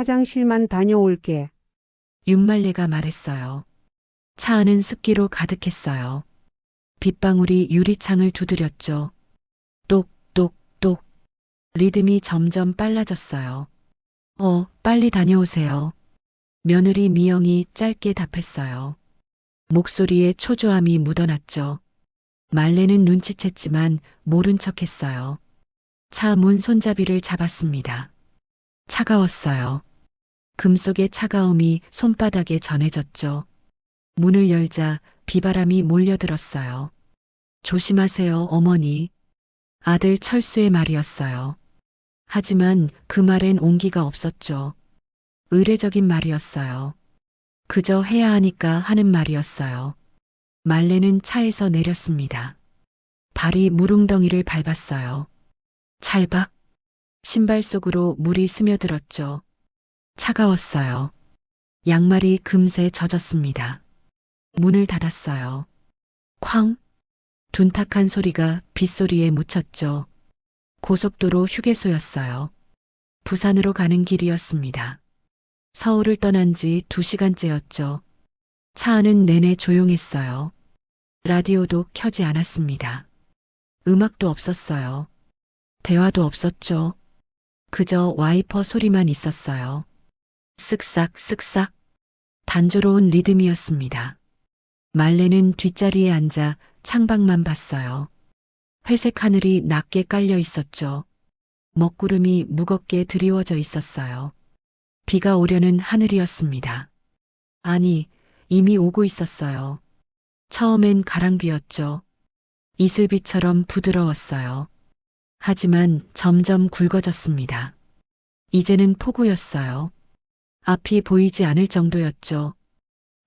화장실만 다녀올게. 윤말레가 말했어요. 차 안은 습기로 가득했어요. 빗방울이 유리창을 두드렸죠. 똑똑똑. 리듬이 점점 빨라졌어요. 빨리 다녀오세요. 며느리 미영이 짧게 답했어요. 목소리에 초조함이 묻어났죠. 말레는 눈치챘지만 모른 척했어요. 차 문 손잡이를 잡았습니다. 차가웠어요. 금속의 차가움이 손바닥에 전해졌죠. 문을 열자 비바람이 몰려들었어요. 조심하세요, 어머니. 아들 철수의 말이었어요. 하지만 그 말엔 온기가 없었죠. 의례적인 말이었어요. 그저 해야 하니까 하는 말이었어요. 말레는 차에서 내렸습니다. 발이 무릉덩이를 밟았어요. 찰박. 신발 속으로 물이 스며들었죠. 차가웠어요. 양말이 금세 젖었습니다. 문을 닫았어요. 쾅! 둔탁한 소리가 빗소리에 묻혔죠. 고속도로 휴게소였어요. 부산으로 가는 길이었습니다. 서울을 떠난 지 2시간째였죠. 차 안은 내내 조용했어요. 라디오도 켜지 않았습니다. 음악도 없었어요. 대화도 없었죠. 그저 와이퍼 소리만 있었어요. 쓱싹 쓱싹. 단조로운 리듬이었습니다. 말레는 뒷자리에 앉아 창밖만 봤어요. 회색 하늘이 낮게 깔려 있었죠. 먹구름이 무겁게 드리워져 있었어요. 비가 오려는 하늘이었습니다. 아니, 이미 오고 있었어요. 처음엔 가랑비였죠. 이슬비처럼 부드러웠어요. 하지만 점점 굵어졌습니다. 이제는 폭우였어요. 앞이 보이지 않을 정도였죠.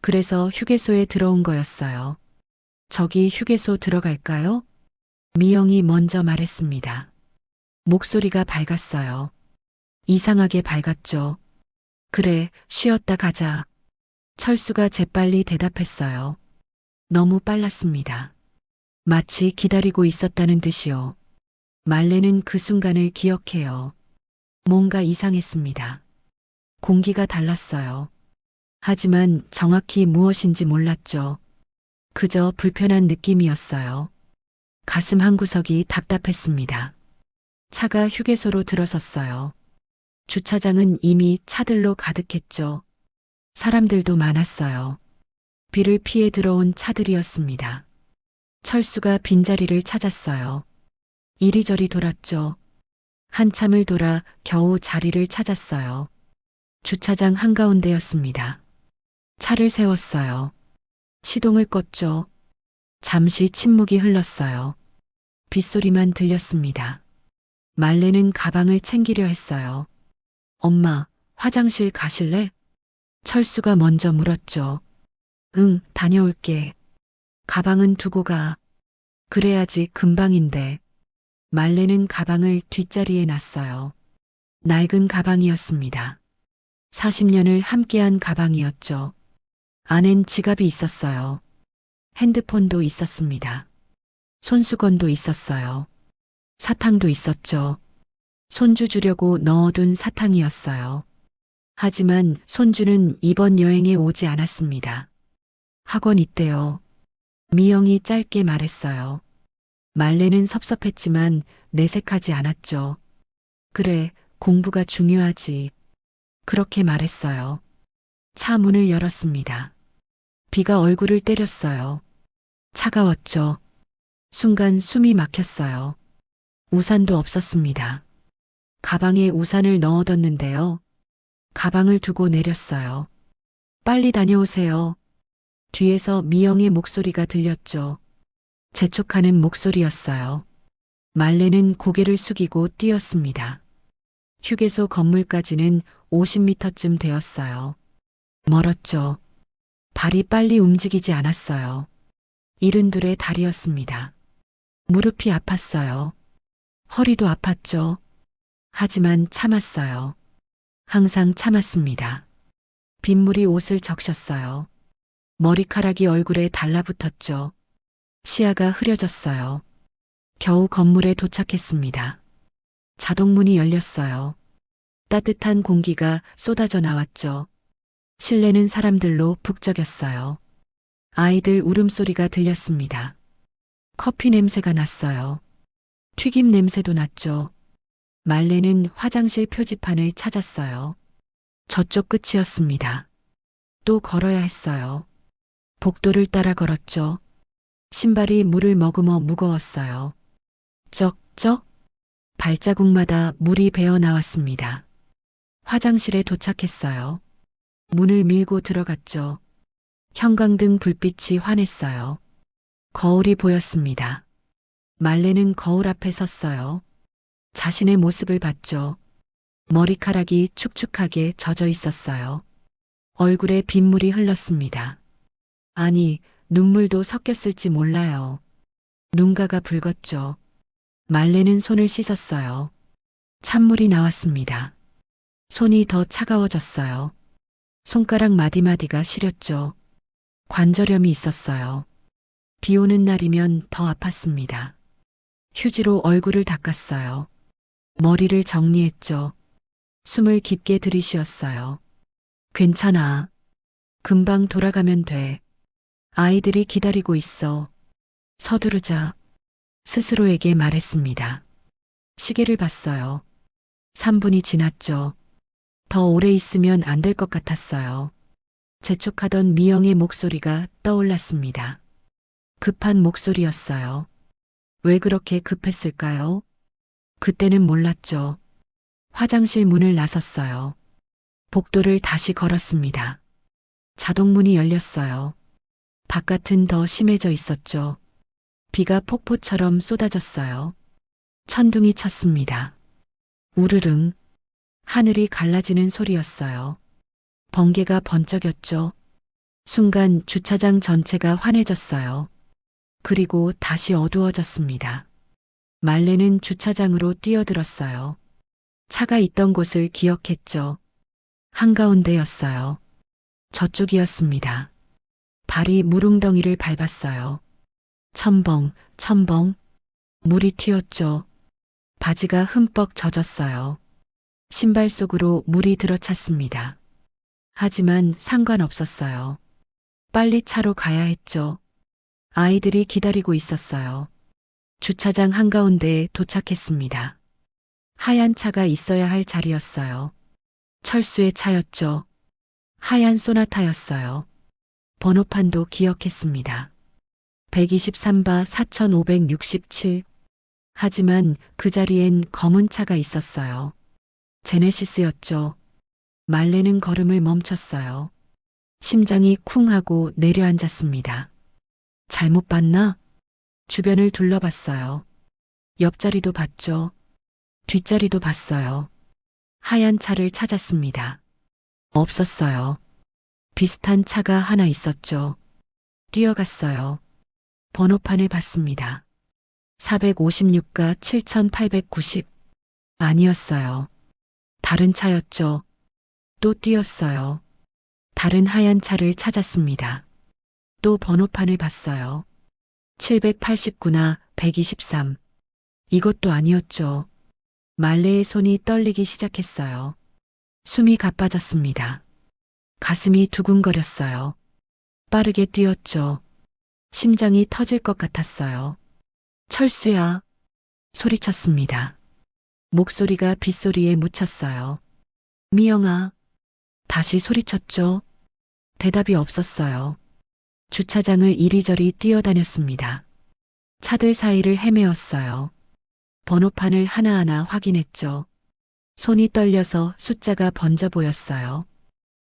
그래서 휴게소에 들어온 거였어요. 저기 휴게소 들어갈까요? 미영이 먼저 말했습니다. 목소리가 밝았어요. 이상하게 밝았죠. 그래, 쉬었다 가자. 철수가 재빨리 대답했어요. 너무 빨랐습니다. 마치 기다리고 있었다는 듯이요. 말레는 그 순간을 기억해요. 뭔가 이상했습니다. 공기가 달랐어요. 하지만 정확히 무엇인지 몰랐죠. 그저 불편한 느낌이었어요. 가슴 한구석이 답답했습니다. 차가 휴게소로 들어섰어요. 주차장은 이미 차들로 가득했죠. 사람들도 많았어요. 비를 피해 들어온 차들이었습니다. 철수가 빈자리를 찾았어요. 이리저리 돌았죠. 한참을 돌아 겨우 자리를 찾았어요. 주차장 한가운데였습니다. 차를 세웠어요. 시동을 껐죠. 잠시 침묵이 흘렀어요. 빗소리만 들렸습니다. 말레는 가방을 챙기려 했어요. 엄마, 화장실 가실래? 철수가 먼저 물었죠. 응, 다녀올게. 가방은 두고 가. 그래야지 금방인데. 말레는 가방을 뒷자리에 놨어요. 낡은 가방이었습니다. 40년을 함께한 가방이었죠. 안엔 지갑이 있었어요. 핸드폰도 있었습니다. 손수건도 있었어요. 사탕도 있었죠. 손주 주려고 넣어둔 사탕이었어요. 하지만 손주는 이번 여행에 오지 않았습니다. 학원 있대요. 미영이 짧게 말했어요. 말레는 섭섭했지만 내색하지 않았죠. 그래, 공부가 중요하지. 그렇게 말했어요. 차 문을 열었습니다. 비가 얼굴을 때렸어요. 차가웠죠. 순간 숨이 막혔어요. 우산도 없었습니다. 가방에 우산을 넣어뒀는데요. 가방을 두고 내렸어요. 빨리 다녀오세요. 뒤에서 미영의 목소리가 들렸죠. 재촉하는 목소리였어요. 말레는 고개를 숙이고 뛰었습니다. 휴게소 건물까지는 50m쯤 되었어요. 멀었죠. 발이 빨리 움직이지 않았어요. 이른둘의 다리였습니다. 무릎이 아팠어요. 허리도 아팠죠. 하지만 참았어요. 항상 참았습니다. 빗물이 옷을 적셨어요. 머리카락이 얼굴에 달라붙었죠. 시야가 흐려졌어요. 겨우 건물에 도착했습니다. 자동문이 열렸어요. 따뜻한 공기가 쏟아져 나왔죠. 실내는 사람들로 북적였어요. 아이들 울음소리가 들렸습니다. 커피 냄새가 났어요. 튀김 냄새도 났죠. 말레는 화장실 표지판을 찾았어요. 저쪽 끝이었습니다. 또 걸어야 했어요. 복도를 따라 걸었죠. 신발이 물을 머금어 무거웠어요. 쩍쩍 발자국마다 물이 배어 나왔습니다. 화장실에 도착했어요. 문을 밀고 들어갔죠. 형광등 불빛이 환했어요. 거울이 보였습니다. 말레는 거울 앞에 섰어요. 자신의 모습을 봤죠. 머리카락이 축축하게 젖어 있었어요. 얼굴에 빗물이 흘렀습니다. 아니, 눈물도 섞였을지 몰라요. 눈가가 붉었죠. 말레는 손을 씻었어요. 찬물이 나왔습니다. 손이 더 차가워졌어요. 손가락 마디마디가 시렸죠. 관절염이 있었어요. 비 오는 날이면 더 아팠습니다. 휴지로 얼굴을 닦았어요. 머리를 정리했죠. 숨을 깊게 들이쉬었어요. 괜찮아. 금방 돌아가면 돼. 아이들이 기다리고 있어. 서두르자. 스스로에게 말했습니다. 시계를 봤어요. 3분이 지났죠. 더 오래 있으면 안 될 것 같았어요. 재촉하던 미영의 목소리가 떠올랐습니다. 급한 목소리였어요. 왜 그렇게 급했을까요? 그때는 몰랐죠. 화장실 문을 나섰어요. 복도를 다시 걸었습니다. 자동문이 열렸어요. 바깥은 더 심해져 있었죠. 비가 폭포처럼 쏟아졌어요. 천둥이 쳤습니다. 우르릉. 하늘이 갈라지는 소리였어요. 번개가 번쩍였죠. 순간 주차장 전체가 환해졌어요. 그리고 다시 어두워졌습니다. 말레는 주차장으로 뛰어들었어요. 차가 있던 곳을 기억했죠. 한가운데였어요. 저쪽이었습니다. 발이 물웅덩이를 밟았어요. 첨벙, 첨벙. 물이 튀었죠. 바지가 흠뻑 젖었어요. 신발 속으로 물이 들어찼습니다. 하지만 상관없었어요. 빨리 차로 가야 했죠. 아이들이 기다리고 있었어요. 주차장 한가운데에 도착했습니다. 하얀 차가 있어야 할 자리였어요. 철수의 차였죠. 하얀 소나타였어요. 번호판도 기억했습니다. 123바 4567. 하지만 그 자리엔 검은 차가 있었어요. 제네시스였죠. 말레는 걸음을 멈췄어요. 심장이 쿵 하고 내려앉았습니다. 잘못 봤나? 주변을 둘러봤어요. 옆자리도 봤죠. 뒷자리도 봤어요. 하얀 차를 찾았습니다. 없었어요. 비슷한 차가 하나 있었죠. 뛰어갔어요. 번호판을 봤습니다. 456가 7890. 아니었어요. 다른 차였죠. 또 뛰었어요. 다른 하얀 차를 찾았습니다. 또 번호판을 봤어요. 789나 123. 이것도 아니었죠. 말레의 손이 떨리기 시작했어요. 숨이 가빠졌습니다. 가슴이 두근거렸어요. 빠르게 뛰었죠. 심장이 터질 것 같았어요. 철수야. 소리쳤습니다. 목소리가 빗소리에 묻혔어요. 미영아. 다시 소리쳤죠. 대답이 없었어요. 주차장을 이리저리 뛰어다녔습니다. 차들 사이를 헤매었어요. 번호판을 하나하나 확인했죠. 손이 떨려서 숫자가 번져 보였어요.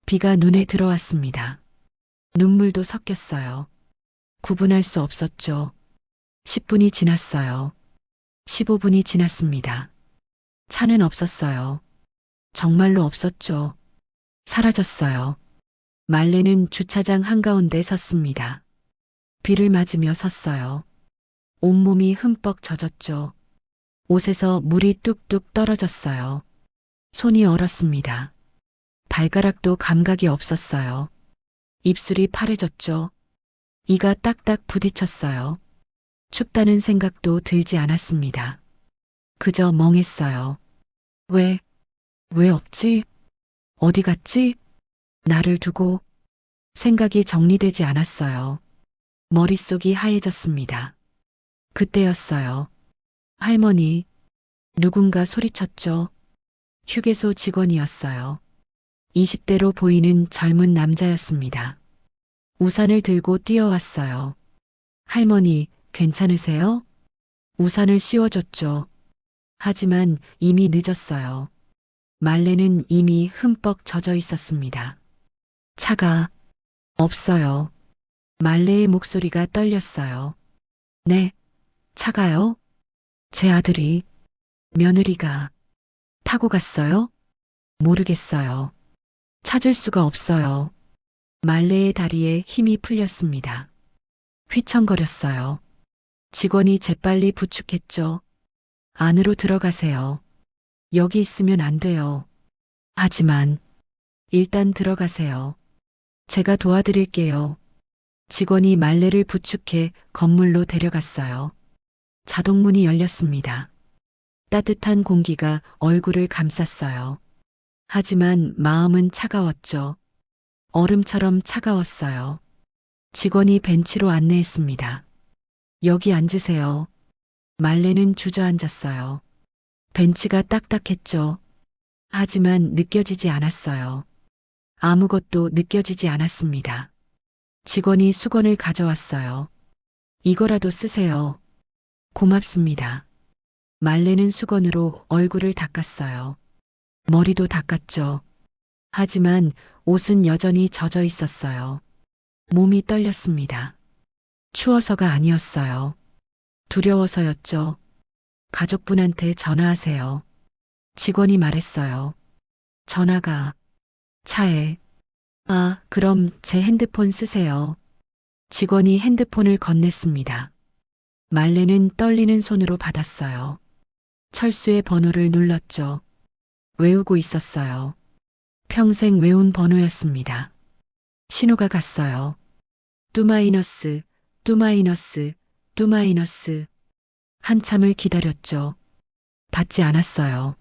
비가 눈에 들어왔습니다. 눈물도 섞였어요. 구분할 수 없었죠. 10분이 지났어요. 15분이 지났습니다. 차는 없었어요. 정말로 없었죠. 사라졌어요. 말레는 주차장 한가운데 섰습니다. 비를 맞으며 섰어요. 온몸이 흠뻑 젖었죠. 옷에서 물이 뚝뚝 떨어졌어요. 손이 얼었습니다. 발가락도 감각이 없었어요. 입술이 파래졌죠. 이가 딱딱 부딪혔어요. 춥다는 생각도 들지 않았습니다. 그저 멍했어요. 왜 왜 없지? 어디 갔지? 나를 두고 생각이 정리되지 않았어요. 머릿속이 하얘졌습니다. 그때였어요. 할머니, 누군가 소리쳤죠. 휴게소 직원이었어요. 20대로 보이는 젊은 남자였습니다. 우산을 들고 뛰어왔어요. 할머니, 괜찮으세요? 우산을 씌워줬죠. 하지만 이미 늦었어요. 말레는 이미 흠뻑 젖어 있었습니다. 차가 없어요. 말레의 목소리가 떨렸어요. 네, 차가요? 제 아들이, 며느리가 타고 갔어요? 모르겠어요. 찾을 수가 없어요. 말레의 다리에 힘이 풀렸습니다. 휘청거렸어요. 직원이 재빨리 부축했죠. 안으로 들어가세요. 여기 있으면 안 돼요. 하지만 일단 들어가세요. 제가 도와드릴게요. 직원이 말레를 부축해 건물로 데려갔어요. 자동문이 열렸습니다. 따뜻한 공기가 얼굴을 감쌌어요. 하지만 마음은 차가웠죠. 얼음처럼 차가웠어요. 직원이 벤치로 안내했습니다. 여기 앉으세요. 말레는 주저앉았어요. 벤치가 딱딱했죠. 하지만 느껴지지 않았어요. 아무것도 느껴지지 않았습니다. 직원이 수건을 가져왔어요. 이거라도 쓰세요. 고맙습니다. 말레는 수건으로 얼굴을 닦았어요. 머리도 닦았죠. 하지만 옷은 여전히 젖어 있었어요. 몸이 떨렸습니다. 추워서가 아니었어요. 두려워서였죠. 가족분한테 전화하세요. 직원이 말했어요. 전화가 차에. 아, 그럼 제 핸드폰 쓰세요. 직원이 핸드폰을 건넸습니다. 말레는 떨리는 손으로 받았어요. 철수의 번호를 눌렀죠. 외우고 있었어요. 평생 외운 번호였습니다. 신호가 갔어요. 뚜마이너스, 뚜마이너스, 뚜마이너스. 한참을 기다렸죠. 받지 않았어요.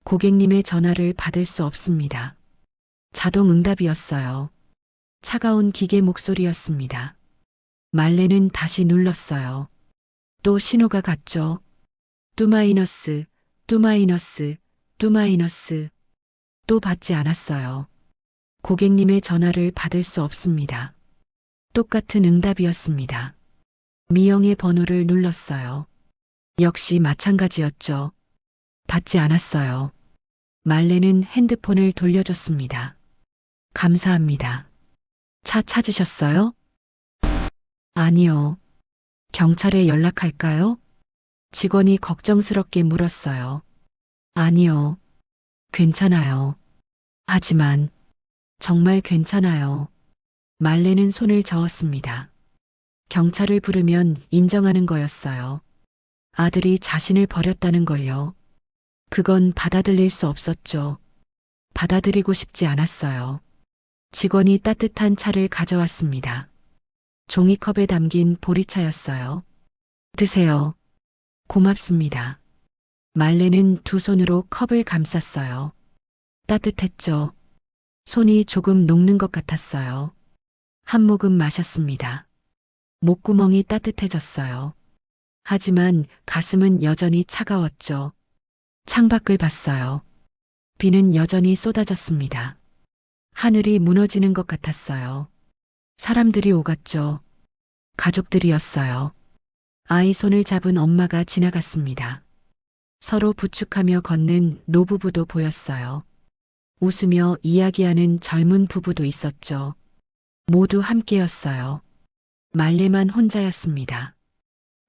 고객님의 전화를 받을 수 없습니다. 자동 응답이었어요. 차가운 기계 목소리였습니다. 말레는 다시 눌렀어요. 또 신호가 갔죠. 뚜마이너스, 뚜마이너스, 뚜마이너스. 또 받지 않았어요. 고객님의 전화를 받을 수 없습니다. 똑같은 응답이었습니다. 미영의 번호를 눌렀어요. 역시 마찬가지였죠. 받지 않았어요. 말레는 핸드폰을 돌려줬습니다. 감사합니다. 차 찾으셨어요? 아니요. 경찰에 연락할까요? 직원이 걱정스럽게 물었어요. 아니요. 괜찮아요. 하지만 정말 괜찮아요. 말레는 손을 저었습니다. 경찰을 부르면 인정하는 거였어요. 아들이 자신을 버렸다는 걸요. 그건 받아들일 수 없었죠. 받아들이고 싶지 않았어요. 직원이 따뜻한 차를 가져왔습니다. 종이컵에 담긴 보리차였어요. 드세요. 고맙습니다. 말레는 두 손으로 컵을 감쌌어요. 따뜻했죠. 손이 조금 녹는 것 같았어요. 한 모금 마셨습니다. 목구멍이 따뜻해졌어요. 하지만 가슴은 여전히 차가웠죠. 창밖을 봤어요. 비는 여전히 쏟아졌습니다. 하늘이 무너지는 것 같았어요. 사람들이 오갔죠. 가족들이었어요. 아이 손을 잡은 엄마가 지나갔습니다. 서로 부축하며 걷는 노부부도 보였어요. 웃으며 이야기하는 젊은 부부도 있었죠. 모두 함께였어요. 말레만 혼자였습니다.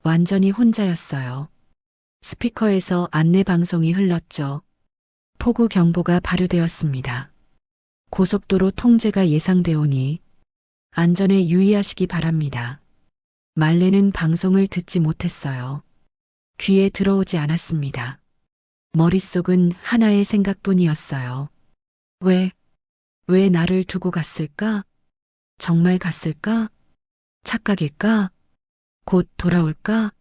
완전히 혼자였어요. 스피커에서 안내 방송이 흘렀죠. 폭우 경보가 발효되었습니다. 고속도로 통제가 예상되오니 안전에 유의하시기 바랍니다. 말레는 방송을 듣지 못했어요. 귀에 들어오지 않았습니다. 머릿속은 하나의 생각뿐이었어요. 왜 나를 두고 갔을까? 정말 갔을까? 착각일까? 곧 돌아올까?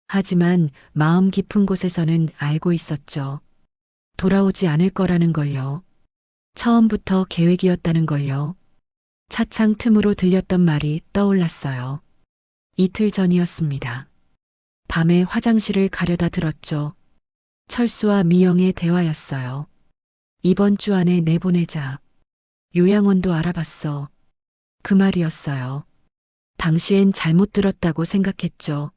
하지만 마음 깊은 곳에서는 알고 있었죠. 돌아오지 않을 거라는 걸요. 처음부터 계획이었다는 걸요. 차창 틈으로 들렸던 말이 떠올랐어요. 이틀 전이었습니다. 밤에 화장실을 가려다 들었죠. 철수와 미영의 대화였어요. 이번 주 안에 내보내자. 요양원도 알아봤어. 그 말이었어요. 당시엔 잘못 들었다고 생각했죠.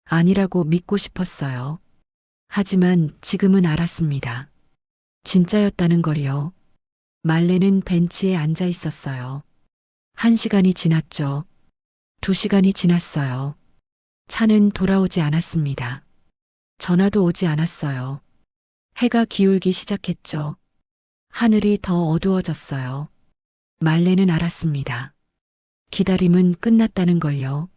아니라고 믿고 싶었어요. 하지만 지금은 알았습니다. 진짜였다는 걸요. 말레는 벤치에 앉아 있었어요. 1시간이 지났죠. 2시간이 지났어요. 차는 돌아오지 않았습니다. 전화도 오지 않았어요. 해가 기울기 시작했죠. 하늘이 더 어두워졌어요. 말레는 알았습니다. 기다림은 끝났다는 걸요.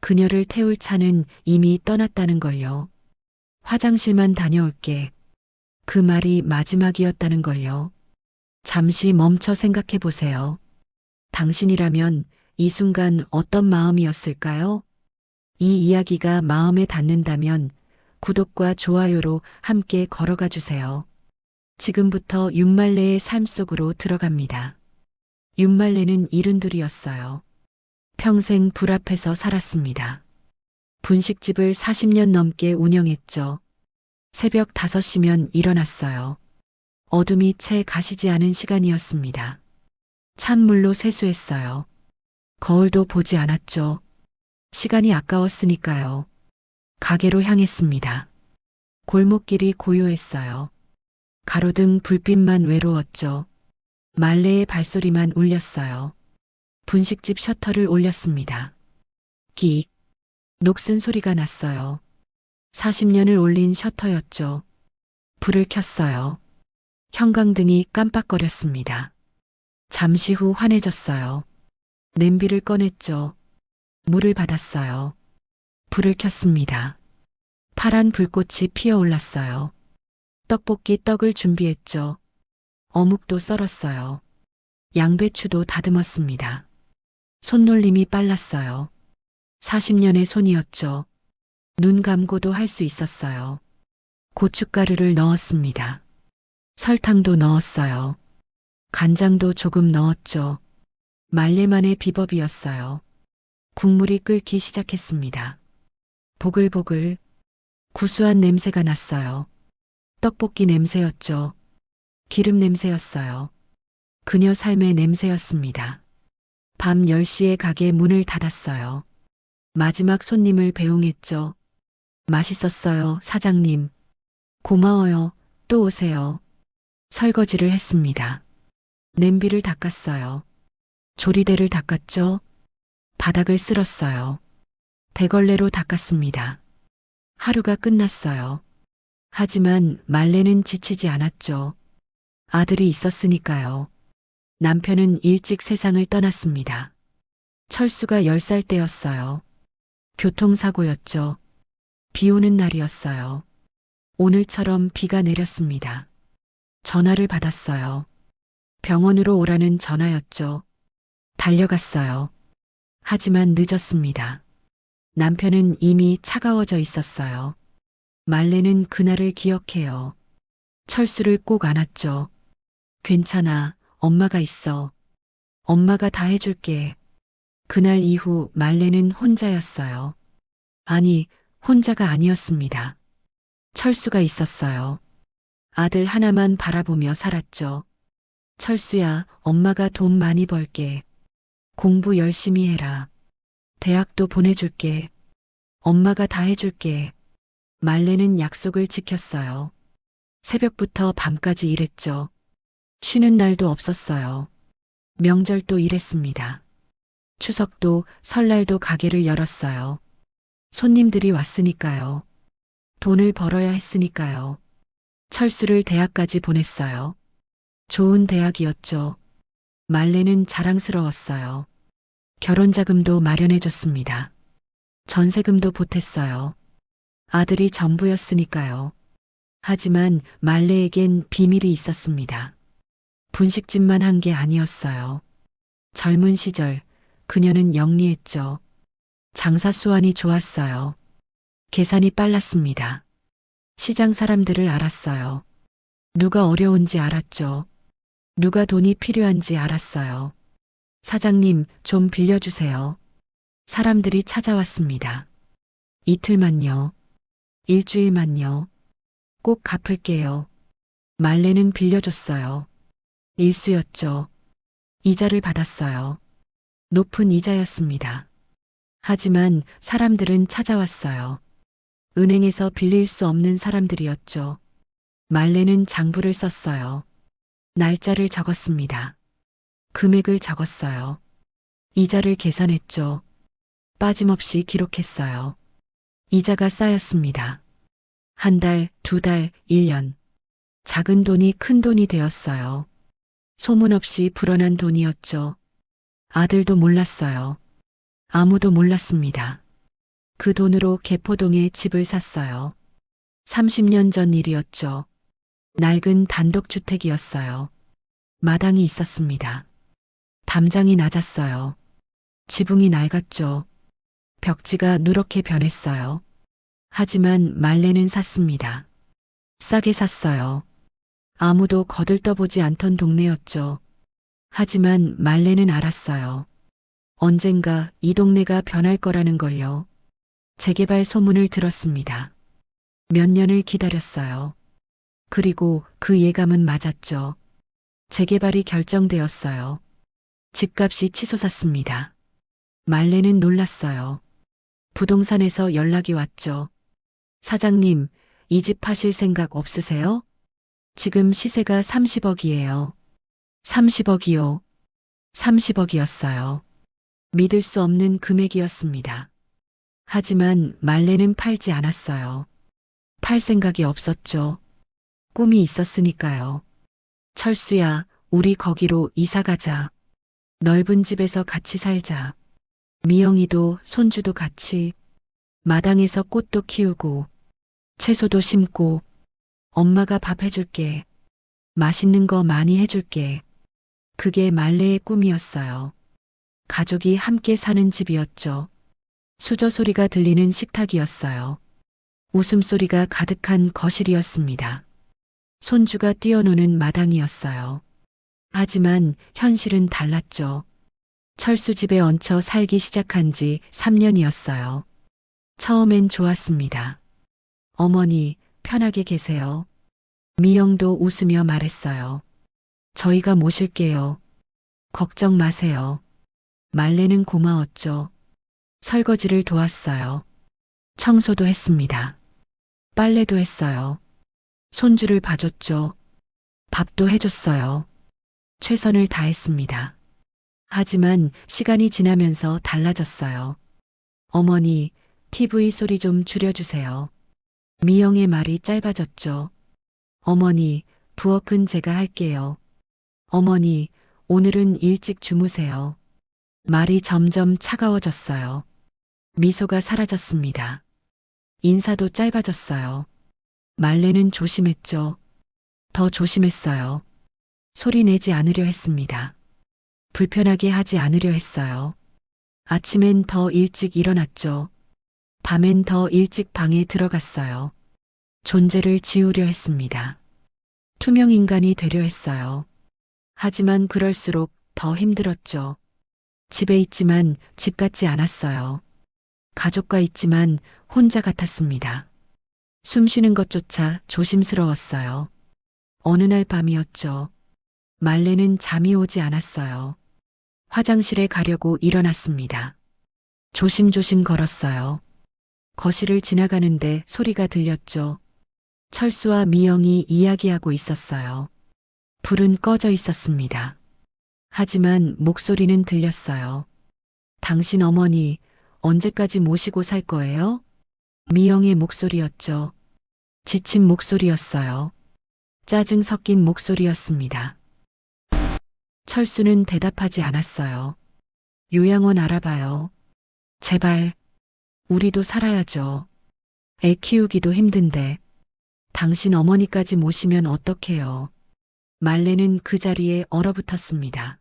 그녀를 태울 차는 이미 떠났다는 걸요. 화장실만 다녀올게. 그 말이 마지막이었다는 걸요. 잠시 멈춰 생각해 보세요. 당신이라면 이 순간 어떤 마음이었을까요? 이 이야기가 마음에 닿는다면 구독과 좋아요로 함께 걸어가 주세요. 지금부터 윤말레의 삶 속으로 들어갑니다. 윤말레는 72이었어요. 평생 불 앞에서 살았습니다. 분식집을 40년 넘게 운영했죠. 새벽 5시면 일어났어요. 어둠이 채 가시지 않은 시간이었습니다. 찬물로 세수했어요. 거울도 보지 않았죠. 시간이 아까웠으니까요. 가게로 향했습니다. 골목길이 고요했어요. 가로등 불빛만 외로웠죠. 말레의 발소리만 울렸어요. 분식집 셔터를 올렸습니다. 끽. 녹슨 소리가 났어요. 40년을 올린 셔터였죠. 불을 켰어요. 형광등이 깜빡거렸습니다. 잠시 후 환해졌어요. 냄비를 꺼냈죠. 물을 받았어요. 불을 켰습니다. 파란 불꽃이 피어올랐어요. 떡볶이 떡을 준비했죠. 어묵도 썰었어요. 양배추도 다듬었습니다. 손놀림이 빨랐어요. 40년의 손이었죠. 눈 감고도 할 수 있었어요. 고춧가루를 넣었습니다. 설탕도 넣었어요. 간장도 조금 넣었죠. 말레만의 비법이었어요. 국물이 끓기 시작했습니다. 보글보글 구수한 냄새가 났어요. 떡볶이 냄새였죠. 기름 냄새였어요. 그녀 삶의 냄새였습니다. 밤 10시에 가게 문을 닫았어요. 마지막 손님을 배웅했죠. 맛있었어요, 사장님. 고마워요. 또 오세요. 설거지를 했습니다. 냄비를 닦았어요. 조리대를 닦았죠. 바닥을 쓸었어요. 대걸레로 닦았습니다. 하루가 끝났어요. 하지만 말레는 지치지 않았죠. 아들이 있었으니까요. 남편은 일찍 세상을 떠났습니다. 철수가 10살 때였어요. 교통사고였죠. 비 오는 날이었어요. 오늘처럼 비가 내렸습니다. 전화를 받았어요. 병원으로 오라는 전화였죠. 달려갔어요. 하지만 늦었습니다. 남편은 이미 차가워져 있었어요. 말레는 그날을 기억해요. 철수를 꼭 안았죠. 괜찮아, 엄마가 있어. 엄마가 다 해줄게. 그날 이후 말레는 혼자였어요. 아니, 혼자가 아니었습니다. 철수가 있었어요. 아들 하나만 바라보며 살았죠. 철수야, 엄마가 돈 많이 벌게. 공부 열심히 해라. 대학도 보내줄게. 엄마가 다 해줄게. 말레는 약속을 지켰어요. 새벽부터 밤까지 일했죠. 쉬는 날도 없었어요. 명절도 일했습니다. 추석도 설날도 가게를 열었어요. 손님들이 왔으니까요. 돈을 벌어야 했으니까요. 철수를 대학까지 보냈어요. 좋은 대학이었죠. 말레는 자랑스러웠어요. 결혼자금도 마련해줬습니다. 전세금도 보탰어요. 아들이 전부였으니까요. 하지만 말레에겐 비밀이 있었습니다. 분식집만 한 게 아니었어요. 젊은 시절 그녀는 영리했죠. 장사 수완이 좋았어요. 계산이 빨랐습니다. 시장 사람들을 알았어요. 누가 어려운지 알았죠. 누가 돈이 필요한지 알았어요. 사장님, 좀 빌려주세요. 사람들이 찾아왔습니다. 이틀만요. 일주일만요. 꼭 갚을게요. 말레는 빌려줬어요. 일수였죠. 이자를 받았어요. 높은 이자였습니다. 하지만 사람들은 찾아왔어요. 은행에서 빌릴 수 없는 사람들이었죠. 말레는 장부를 썼어요. 날짜를 적었습니다. 금액을 적었어요. 이자를 계산했죠. 빠짐없이 기록했어요. 이자가 쌓였습니다. 한 달, 두 달, 1년. 작은 돈이 큰 돈이 되었어요. 소문 없이 불어난 돈이었죠. 아들도 몰랐어요. 아무도 몰랐습니다. 그 돈으로 개포동에 집을 샀어요. 30년 전 일이었죠. 낡은 단독주택이었어요. 마당이 있었습니다. 담장이 낮았어요. 지붕이 낡았죠. 벽지가 누렇게 변했어요. 하지만 말레는 샀습니다. 싸게 샀어요. 아무도 거들떠보지 않던 동네였죠. 하지만 말레는 알았어요. 언젠가 이 동네가 변할 거라는 걸요. 재개발 소문을 들었습니다. 몇 년을 기다렸어요. 그리고 그 예감은 맞았죠. 재개발이 결정되었어요. 집값이 치솟았습니다. 말레는 놀랐어요. 부동산에서 연락이 왔죠. 사장님, 이 집 파실 생각 없으세요? 지금 시세가 30억이에요. 30억이요. 30억이었어요. 믿을 수 없는 금액이었습니다. 하지만 말레는 팔지 않았어요. 팔 생각이 없었죠. 꿈이 있었으니까요. 철수야, 우리 거기로 이사 가자. 넓은 집에서 같이 살자. 미영이도 손주도 같이 마당에서 꽃도 키우고 채소도 심고 엄마가 밥 해줄게. 맛있는 거 많이 해줄게. 그게 말레의 꿈이었어요. 가족이 함께 사는 집이었죠. 수저 소리가 들리는 식탁이었어요. 웃음소리가 가득한 거실이었습니다. 손주가 뛰어노는 마당이었어요. 하지만 현실은 달랐죠. 철수 집에 얹혀 살기 시작한 지 3년이었어요. 처음엔 좋았습니다. 어머니, 편하게 계세요. 미영도 웃으며 말했어요. 저희가 모실게요. 걱정 마세요. 말레는 고마웠죠. 설거지를 도왔어요. 청소도 했습니다. 빨래도 했어요. 손주를 봐줬죠. 밥도 해줬어요. 최선을 다했습니다. 하지만 시간이 지나면서 달라졌어요. 어머니, TV 소리 좀 줄여주세요. 미영의 말이 짧아졌죠. 어머니, 부엌은 제가 할게요. 어머니, 오늘은 일찍 주무세요. 말이 점점 차가워졌어요. 미소가 사라졌습니다. 인사도 짧아졌어요. 말레는 조심했죠. 더 조심했어요. 소리 내지 않으려 했습니다. 불편하게 하지 않으려 했어요. 아침엔 더 일찍 일어났죠. 밤엔 더 일찍 방에 들어갔어요. 존재를 지우려 했습니다. 투명 인간이 되려 했어요. 하지만 그럴수록 더 힘들었죠. 집에 있지만 집 같지 않았어요. 가족과 있지만 혼자 같았습니다. 숨 쉬는 것조차 조심스러웠어요. 어느 날 밤이었죠. 말레는 잠이 오지 않았어요. 화장실에 가려고 일어났습니다. 조심조심 걸었어요. 거실을 지나가는데 소리가 들렸죠. 철수와 미영이 이야기하고 있었어요. 불은 꺼져 있었습니다. 하지만 목소리는 들렸어요. 당신 어머니 언제까지 모시고 살 거예요? 미영의 목소리였죠. 지친 목소리였어요. 짜증 섞인 목소리였습니다. 철수는 대답하지 않았어요. 요양원 알아봐요. 제발. 우리도 살아야죠. 애 키우기도 힘든데. 당신 어머니까지 모시면 어떡해요. 말레는 그 자리에 얼어붙었습니다.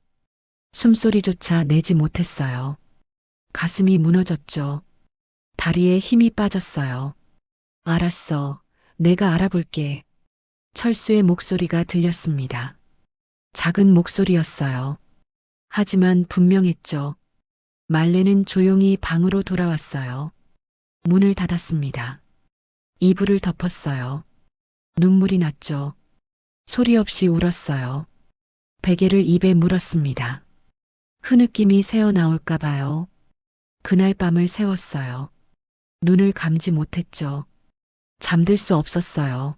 숨소리조차 내지 못했어요. 가슴이 무너졌죠. 다리에 힘이 빠졌어요. 알았어. 내가 알아볼게. 철수의 목소리가 들렸습니다. 작은 목소리였어요. 하지만 분명했죠. 말레는 조용히 방으로 돌아왔어요. 문을 닫았습니다. 이불을 덮었어요. 눈물이 났죠. 소리 없이 울었어요. 베개를 입에 물었습니다. 흐느낌이 새어나올까 봐요. 그날 밤을 새웠어요. 눈을 감지 못했죠. 잠들 수 없었어요.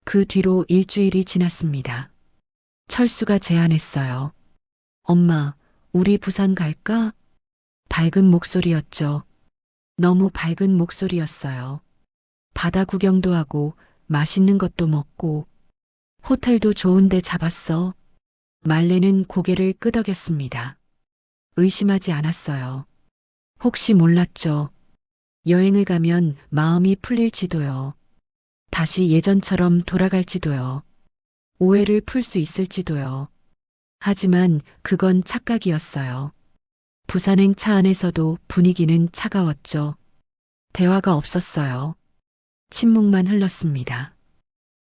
그 뒤로 일주일이 지났습니다. 철수가 제안했어요. 엄마, 우리 부산 갈까? 밝은 목소리였죠. 너무 밝은 목소리였어요. 바다 구경도 하고 맛있는 것도 먹고 호텔도 좋은데 잡았어. 말레는 고개를 끄덕였습니다. 의심하지 않았어요. 혹시 몰랐죠. 여행을 가면 마음이 풀릴지도요. 다시 예전처럼 돌아갈지도요. 오해를 풀 수 있을지도요. 하지만 그건 착각이었어요. 부산행 차 안에서도 분위기는 차가웠죠. 대화가 없었어요. 침묵만 흘렀습니다.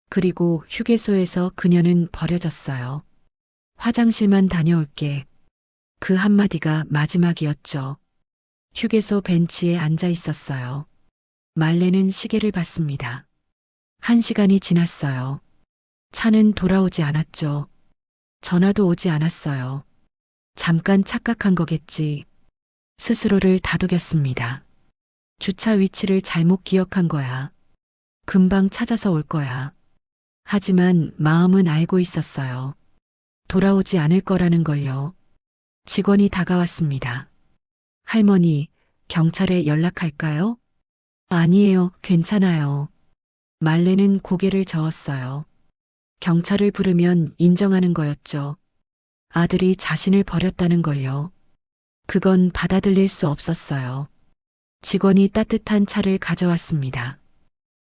그리고 휴게소에서 그녀는 버려졌어요. 화장실만 다녀올게. 그 한마디가 마지막이었죠. 휴게소 벤치에 앉아 있었어요. 말레는 시계를 봤습니다. 1시간이 지났어요. 차는 돌아오지 않았죠. 전화도 오지 않았어요. 잠깐 착각한 거겠지. 스스로를 다독였습니다. 주차 위치를 잘못 기억한 거야. 금방 찾아서 올 거야. 하지만 마음은 알고 있었어요. 돌아오지 않을 거라는 걸요. 직원이 다가왔습니다. 할머니, 경찰에 연락할까요? 아니에요, 괜찮아요. 말레는 고개를 저었어요. 경찰을 부르면 인정하는 거였죠. 아들이 자신을 버렸다는 걸요. 그건 받아들일 수 없었어요. 직원이 따뜻한 차를 가져왔습니다.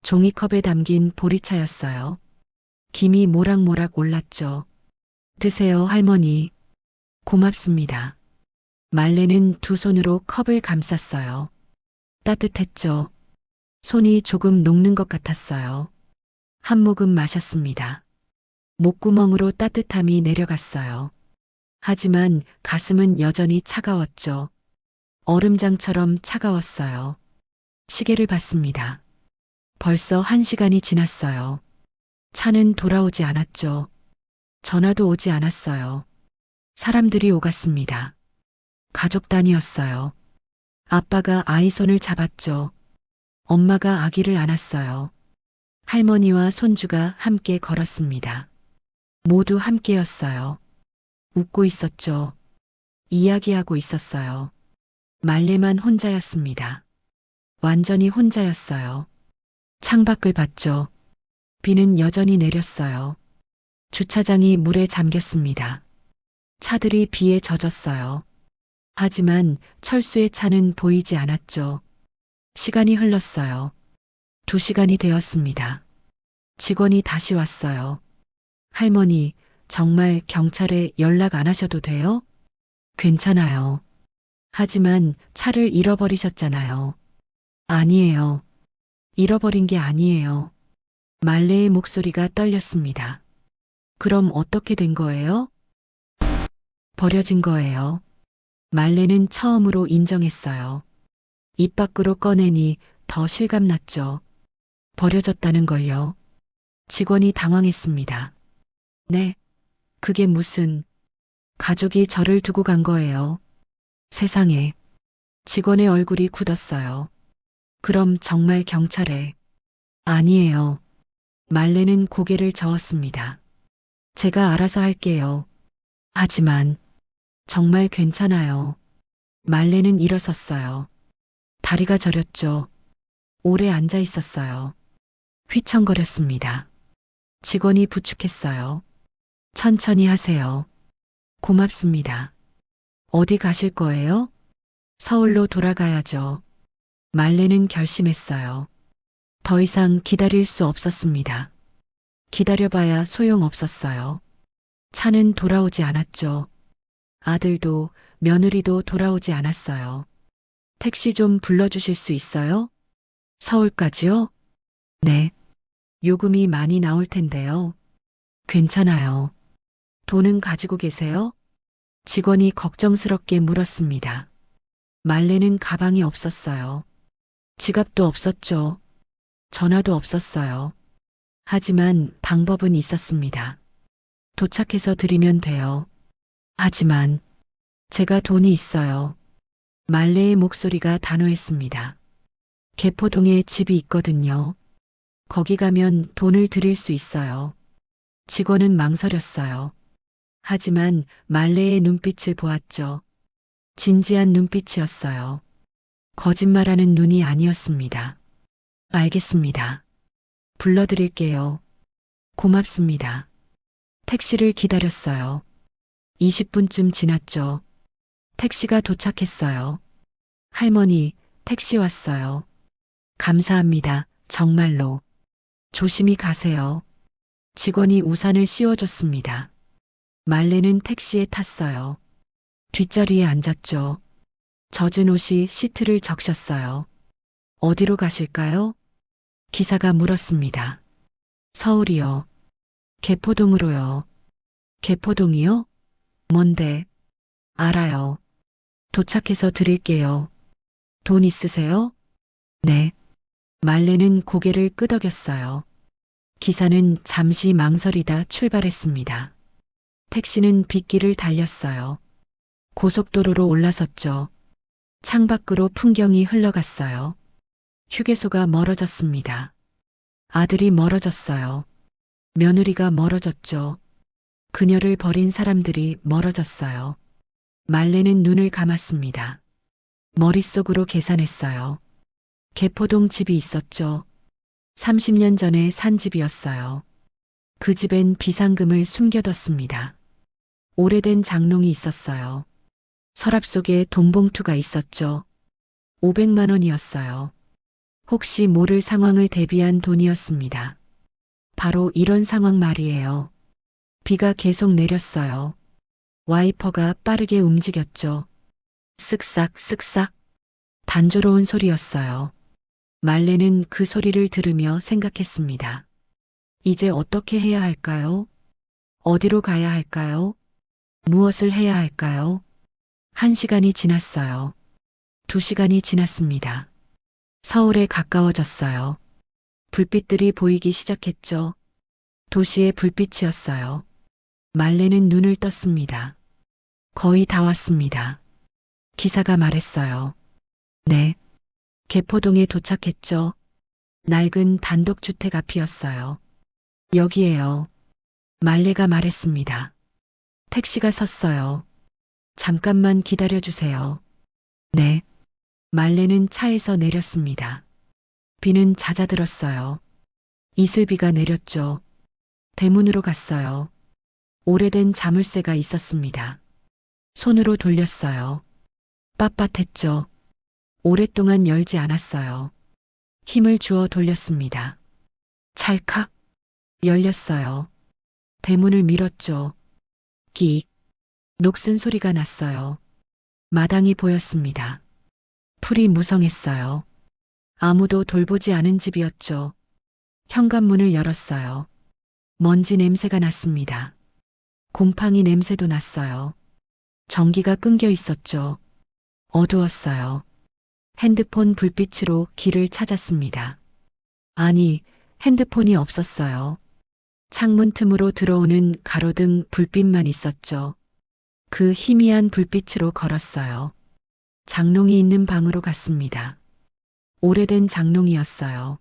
종이컵에 담긴 보리차였어요. 김이 모락모락 올랐죠. 드세요, 할머니. 고맙습니다. 말레는 두 손으로 컵을 감쌌어요. 따뜻했죠. 손이 조금 녹는 것 같았어요. 한 모금 마셨습니다. 목구멍으로 따뜻함이 내려갔어요. 하지만 가슴은 여전히 차가웠죠. 얼음장처럼 차가웠어요. 시계를 봤습니다. 벌써 1시간이 지났어요. 차는 돌아오지 않았죠. 전화도 오지 않았어요. 사람들이 오갔습니다. 가족 단위였어요. 아빠가 아이 손을 잡았죠. 엄마가 아기를 안았어요. 할머니와 손주가 함께 걸었습니다. 모두 함께였어요. 웃고 있었죠. 이야기하고 있었어요. 말레만 혼자였습니다. 완전히 혼자였어요. 창밖을 봤죠. 비는 여전히 내렸어요. 주차장이 물에 잠겼습니다. 차들이 비에 젖었어요. 하지만 철수의 차는 보이지 않았죠. 시간이 흘렀어요. 2시간이 되었습니다. 직원이 다시 왔어요. 할머니, 정말 경찰에 연락 안 하셔도 돼요? 괜찮아요. 하지만 차를 잃어버리셨잖아요. 아니에요. 잃어버린 게 아니에요. 말레의 목소리가 떨렸습니다. 그럼 어떻게 된 거예요? 버려진 거예요. 말레는 처음으로 인정했어요. 입 밖으로 꺼내니 더 실감났죠. 버려졌다는 걸요. 직원이 당황했습니다. 네, 그게 무슨, 가족이 저를 두고 간 거예요. 세상에. 직원의 얼굴이 굳었어요. 그럼 정말 경찰에. 아니에요. 말레는 고개를 저었습니다. 제가 알아서 할게요. 하지만 정말 괜찮아요. 말레는 일어섰어요. 다리가 저렸죠. 오래 앉아 있었어요. 휘청거렸습니다. 직원이 부축했어요. 천천히 하세요. 고맙습니다. 어디 가실 거예요? 서울로 돌아가야죠. 말레는 결심했어요. 더 이상 기다릴 수 없었습니다. 기다려봐야 소용없었어요. 차는 돌아오지 않았죠. 아들도 며느리도 돌아오지 않았어요. 택시 좀 불러주실 수 있어요? 서울까지요? 네. 요금이 많이 나올 텐데요. 괜찮아요. 돈은 가지고 계세요? 직원이 걱정스럽게 물었습니다. 말레는 가방이 없었어요. 지갑도 없었죠. 전화도 없었어요. 하지만 방법은 있었습니다. 도착해서 드리면 돼요. 하지만 제가 돈이 있어요. 말레의 목소리가 단호했습니다. 개포동에 집이 있거든요. 거기 가면 돈을 드릴 수 있어요. 직원은 망설였어요. 하지만 말레의 눈빛을 보았죠. 진지한 눈빛이었어요. 거짓말하는 눈이 아니었습니다. 알겠습니다. 불러드릴게요. 고맙습니다. 택시를 기다렸어요. 20분쯤 지났죠. 택시가 도착했어요. 할머니, 택시 왔어요. 감사합니다. 정말로. 조심히 가세요. 직원이 우산을 씌워줬습니다. 말레는 택시에 탔어요. 뒷자리에 앉았죠. 젖은 옷이 시트를 적셨어요. 어디로 가실까요? 기사가 물었습니다. 서울이요. 개포동으로요. 개포동이요? 뭔데? 알아요. 도착해서 드릴게요. 돈 있으세요? 네. 말레는 고개를 끄덕였어요. 기사는 잠시 망설이다 출발했습니다. 택시는 빗길을 달렸어요. 고속도로로 올라섰죠. 창밖으로 풍경이 흘러갔어요. 휴게소가 멀어졌습니다. 아들이 멀어졌어요. 며느리가 멀어졌죠. 그녀를 버린 사람들이 멀어졌어요. 말레는 눈을 감았습니다. 머릿속으로 계산했어요. 개포동 집이 있었죠. 30년 전에 산 집이었어요. 그 집엔 비상금을 숨겨뒀습니다. 오래된 장롱이 있었어요. 서랍 속에 돈봉투가 있었죠. 500만 원이었어요. 혹시 모를 상황을 대비한 돈이었습니다. 바로 이런 상황 말이에요. 비가 계속 내렸어요. 와이퍼가 빠르게 움직였죠. 쓱싹 쓱싹. 단조로운 소리였어요. 말레는 그 소리를 들으며 생각했습니다. 이제 어떻게 해야 할까요? 어디로 가야 할까요? 무엇을 해야 할까요? 1시간이 지났어요. 2시간이 지났습니다. 서울에 가까워졌어요. 불빛들이 보이기 시작했죠. 도시의 불빛이었어요. 말레는 눈을 떴습니다. 거의 다 왔습니다. 기사가 말했어요. 네. 개포동에 도착했죠. 낡은 단독주택 앞이었어요. 여기에요. 말레가 말했습니다. 택시가 섰어요. 잠깐만 기다려주세요. 네. 말레는 차에서 내렸습니다. 비는 잦아들었어요. 이슬비가 내렸죠. 대문으로 갔어요. 오래된 자물쇠가 있었습니다. 손으로 돌렸어요. 빳빳했죠. 오랫동안 열지 않았어요. 힘을 주어 돌렸습니다. 찰칵 열렸어요. 대문을 밀었죠. 끽 녹슨 소리가 났어요. 마당이 보였습니다. 풀이 무성했어요. 아무도 돌보지 않은 집이었죠. 현관문을 열었어요. 먼지 냄새가 났습니다. 곰팡이 냄새도 났어요. 전기가 끊겨 있었죠. 어두웠어요. 핸드폰 불빛으로 길을 찾았습니다. 아니, 핸드폰이 없었어요. 창문 틈으로 들어오는 가로등 불빛만 있었죠. 그 희미한 불빛으로 걸었어요. 장롱이 있는 방으로 갔습니다. 오래된 장롱이었어요.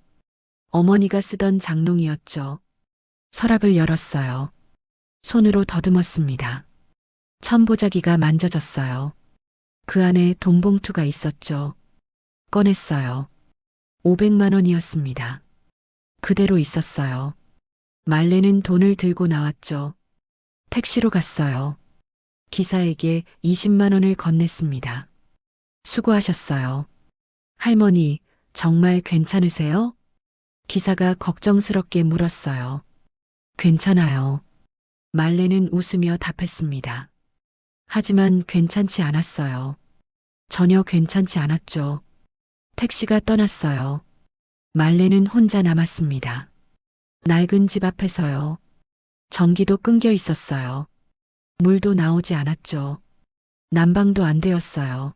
어머니가 쓰던 장롱이었죠. 서랍을 열었어요. 손으로 더듬었습니다. 천보자기가 만져졌어요. 그 안에 돈봉투가 있었죠. 꺼냈어요. 500만 원이었습니다. 그대로 있었어요. 말레는 돈을 들고 나왔죠. 택시로 갔어요. 기사에게 20만 원을 건넸습니다. 수고하셨어요. 할머니, 정말 괜찮으세요? 기사가 걱정스럽게 물었어요. 괜찮아요. 말레는 웃으며 답했습니다. 하지만 괜찮지 않았어요. 전혀 괜찮지 않았죠. 택시가 떠났어요. 말레는 혼자 남았습니다. 낡은 집 앞에서요. 전기도 끊겨 있었어요. 물도 나오지 않았죠. 난방도 안 되었어요.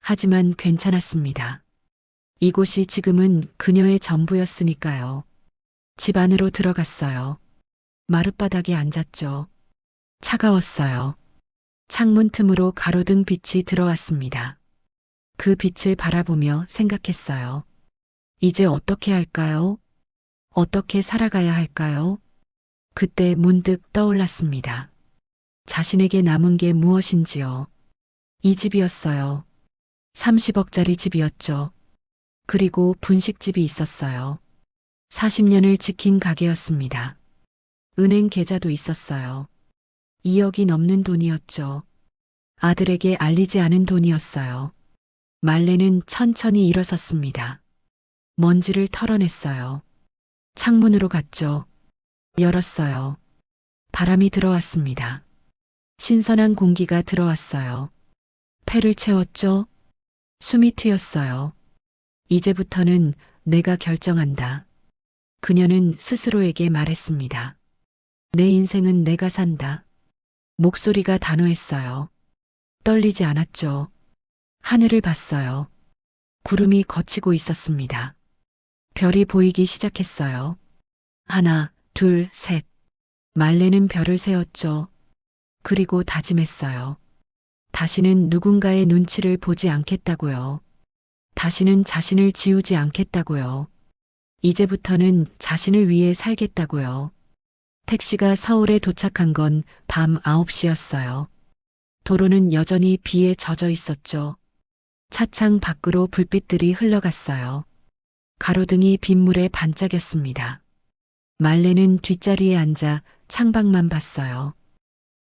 하지만 괜찮았습니다. 이곳이 지금은 그녀의 전부였으니까요. 집 안으로 들어갔어요. 마룻바닥에 앉았죠. 차가웠어요. 창문 틈으로 가로등 빛이 들어왔습니다. 그 빛을 바라보며 생각했어요. 이제 어떻게 할까요? 어떻게 살아가야 할까요? 그때 문득 떠올랐습니다. 자신에게 남은 게 무엇인지요. 이 집이었어요. 30억짜리 집이었죠. 그리고 분식집이 있었어요. 40년을 지킨 가게였습니다. 은행 계좌도 있었어요. 2억이 넘는 돈이었죠. 아들에게 알리지 않은 돈이었어요. 말레는 천천히 일어섰습니다. 먼지를 털어냈어요. 창문으로 갔죠. 열었어요. 바람이 들어왔습니다. 신선한 공기가 들어왔어요. 폐를 채웠죠. 숨이 트였어요. 이제부터는 내가 결정한다. 그녀는 스스로에게 말했습니다. 내 인생은 내가 산다. 목소리가 단호했어요. 떨리지 않았죠. 하늘을 봤어요. 구름이 걷히고 있었습니다. 별이 보이기 시작했어요. 하나, 둘, 셋. 말레는 별을 세었죠. 그리고 다짐했어요. 다시는 누군가의 눈치를 보지 않겠다고요. 다시는 자신을 지우지 않겠다고요. 이제부터는 자신을 위해 살겠다고요. 택시가 서울에 도착한 건 밤 9시였어요. 도로는 여전히 비에 젖어 있었죠. 차창 밖으로 불빛들이 흘러갔어요. 가로등이 빗물에 반짝였습니다. 말레는 뒷자리에 앉아 창밖만 봤어요.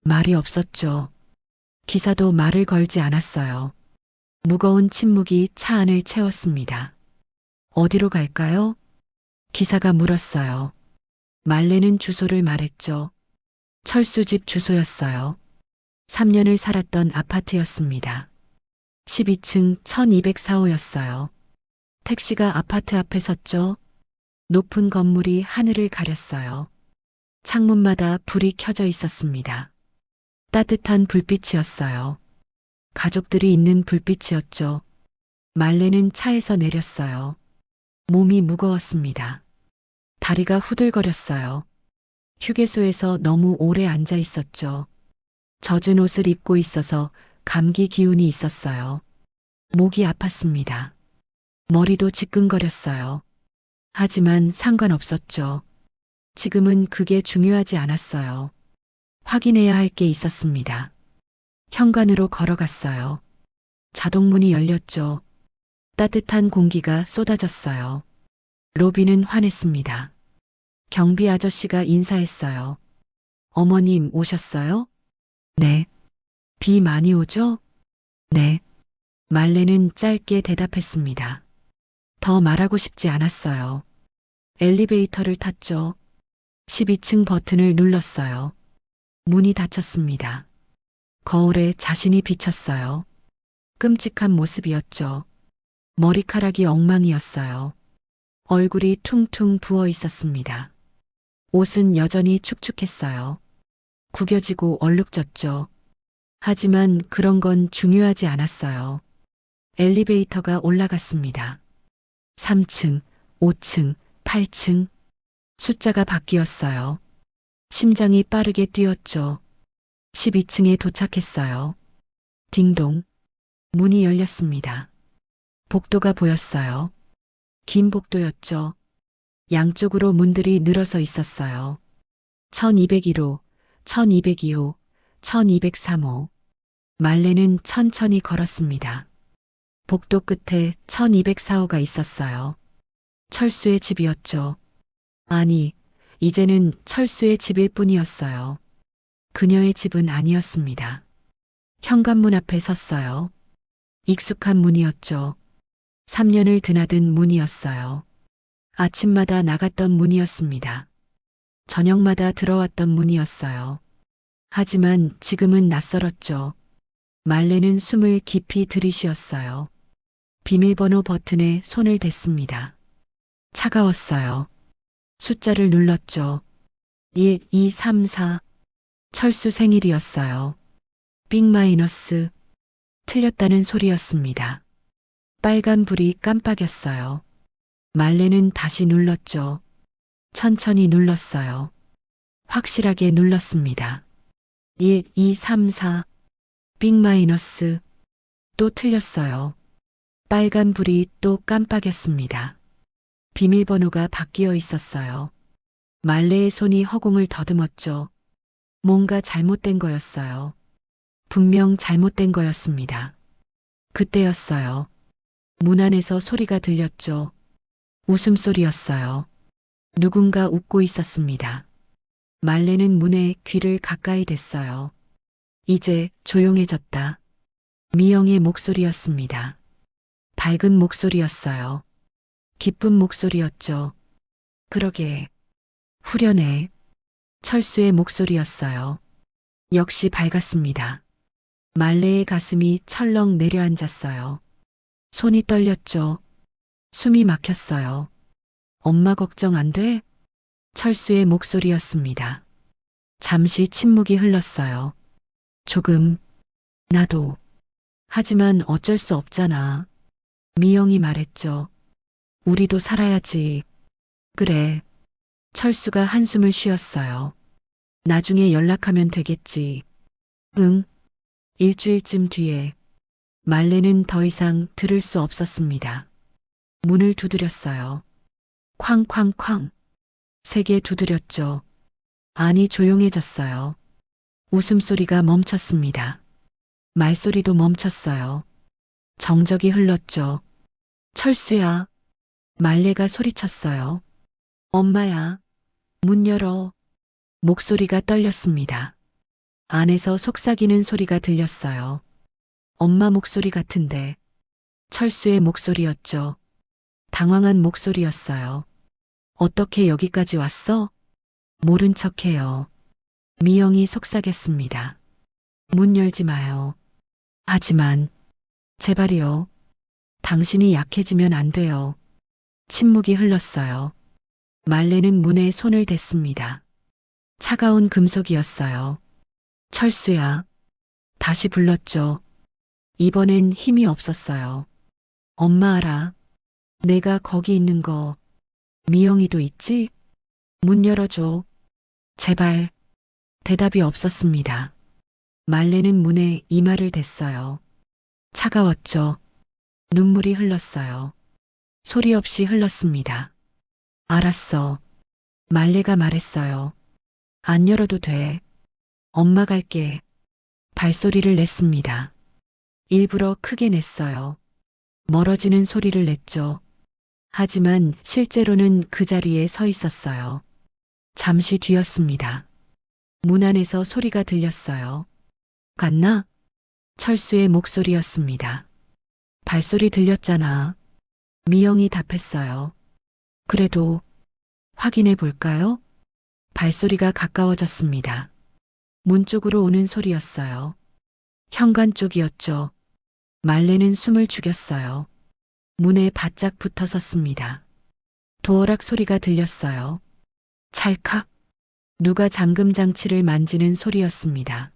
말이 없었죠. 기사도 말을 걸지 않았어요. 무거운 침묵이 차 안을 채웠습니다. 어디로 갈까요? 기사가 물었어요. 말레는 주소를 말했죠. 철수집 주소였어요. 3년을 살았던 아파트였습니다. 12층 1204호였어요. 택시가 아파트 앞에 섰죠. 높은 건물이 하늘을 가렸어요. 창문마다 불이 켜져 있었습니다. 따뜻한 불빛이었어요. 가족들이 있는 불빛이었죠. 말레는 차에서 내렸어요. 몸이 무거웠습니다. 다리가 후들거렸어요. 휴게소에서 너무 오래 앉아 있었죠. 젖은 옷을 입고 있어서 감기 기운이 있었어요. 목이 아팠습니다. 머리도 지끈거렸어요. 하지만 상관없었죠. 지금은 그게 중요하지 않았어요. 확인해야 할 게 있었습니다. 현관으로 걸어갔어요. 자동문이 열렸죠. 따뜻한 공기가 쏟아졌어요. 로비는 환했습니다. 경비 아저씨가 인사했어요. 어머님 오셨어요? 네. 비 많이 오죠? 네. 말레는 짧게 대답했습니다. 더 말하고 싶지 않았어요. 엘리베이터를 탔죠. 12층 버튼을 눌렀어요. 문이 닫혔습니다. 거울에 자신이 비쳤어요. 끔찍한 모습이었죠. 머리카락이 엉망이었어요. 얼굴이 퉁퉁 부어 있었습니다. 옷은 여전히 축축했어요. 구겨지고 얼룩졌죠. 하지만 그런 건 중요하지 않았어요. 엘리베이터가 올라갔습니다. 3층, 5층, 8층. 숫자가 바뀌었어요. 심장이 빠르게 뛰었죠. 12층에 도착했어요. 딩동. 문이 열렸습니다. 복도가 보였어요. 긴 복도였죠. 양쪽으로 문들이 늘어서 있었어요. 1201호, 1202호, 1203호. 말레는 천천히 걸었습니다. 복도 끝에 1204호가 있었어요. 철수의 집이었죠. 아니, 이제는 철수의 집일 뿐이었어요. 그녀의 집은 아니었습니다. 현관문 앞에 섰어요. 익숙한 문이었죠. 3년을 드나든 문이었어요. 아침마다 나갔던 문이었습니다. 저녁마다 들어왔던 문이었어요. 하지만 지금은 낯설었죠. 말레는 숨을 깊이 들이쉬었어요. 비밀번호 버튼에 손을 댔습니다. 차가웠어요. 숫자를 눌렀죠. 1, 2, 3, 4. 철수 생일이었어요. 빅 마이너스. 틀렸다는 소리였습니다. 빨간 불이 깜빡였어요. 말레는 다시 눌렀죠. 천천히 눌렀어요. 확실하게 눌렀습니다. 1, 2, 3, 4. 빅 마이너스. 또 틀렸어요. 빨간 불이 또 깜빡였습니다. 비밀번호가 바뀌어 있었어요. 말레의 손이 허공을 더듬었죠. 뭔가 잘못된 거였어요. 분명 잘못된 거였습니다. 그때였어요. 문 안에서 소리가 들렸죠. 웃음소리였어요. 누군가 웃고 있었습니다. 말레는 문에 귀를 가까이 댔어요. 이제 조용해졌다. 미영의 목소리였습니다. 밝은 목소리였어요. 기쁜 목소리였죠. 그러게. 후련해. 철수의 목소리였어요. 역시 밝았습니다. 말레의 가슴이 철렁 내려앉았어요. 손이 떨렸죠. 숨이 막혔어요. 엄마 걱정 안 돼? 철수의 목소리였습니다. 잠시 침묵이 흘렀어요. 조금, 나도. 하지만 어쩔 수 없잖아. 미영이 말했죠. 우리도 살아야지. 그래. 철수가 한숨을 쉬었어요. 나중에 연락하면 되겠지. 응. 일주일쯤 뒤에. 말레는 더 이상 들을 수 없었습니다. 문을 두드렸어요. 쾅쾅쾅. 3개 두드렸죠. 안이 조용해졌어요. 웃음소리가 멈췄습니다. 말소리도 멈췄어요. 정적이 흘렀죠. 철수야. 말레가 소리쳤어요. 엄마야. 문 열어. 목소리가 떨렸습니다. 안에서 속삭이는 소리가 들렸어요. 엄마 목소리 같은데. 철수의 목소리였죠. 당황한 목소리였어요. 어떻게 여기까지 왔어? 모른 척해요. 미영이 속삭였습니다. 문 열지 마요. 하지만, 제발이요. 당신이 약해지면 안 돼요. 침묵이 흘렀어요. 말레는 문에 손을 댔습니다. 차가운 금속이었어요. 철수야. 다시 불렀죠. 이번엔 힘이 없었어요. 엄마 알아. 내가 거기 있는 거. 미영이도 있지? 문 열어줘. 제발. 대답이 없었습니다. 말레는 문에 이마를 댔어요. 차가웠죠. 눈물이 흘렀어요. 소리 없이 흘렀습니다. 알았어. 말레가 말했어요. 안 열어도 돼. 엄마 갈게. 발소리를 냈습니다. 일부러 크게 냈어요. 멀어지는 소리를 냈죠. 하지만 실제로는 그 자리에 서 있었어요. 잠시 뒤였습니다. 문 안에서 소리가 들렸어요. 갔나? 철수의 목소리였습니다. 발소리 들렸잖아. 미영이 답했어요. 그래도 확인해 볼까요? 발소리가 가까워졌습니다. 문 쪽으로 오는 소리였어요. 현관 쪽이었죠. 말레는 숨을 죽였어요. 문에 바짝 붙어 섰습니다. 도어락 소리가 들렸어요. 찰칵. 누가 잠금 장치를 만지는 소리였습니다.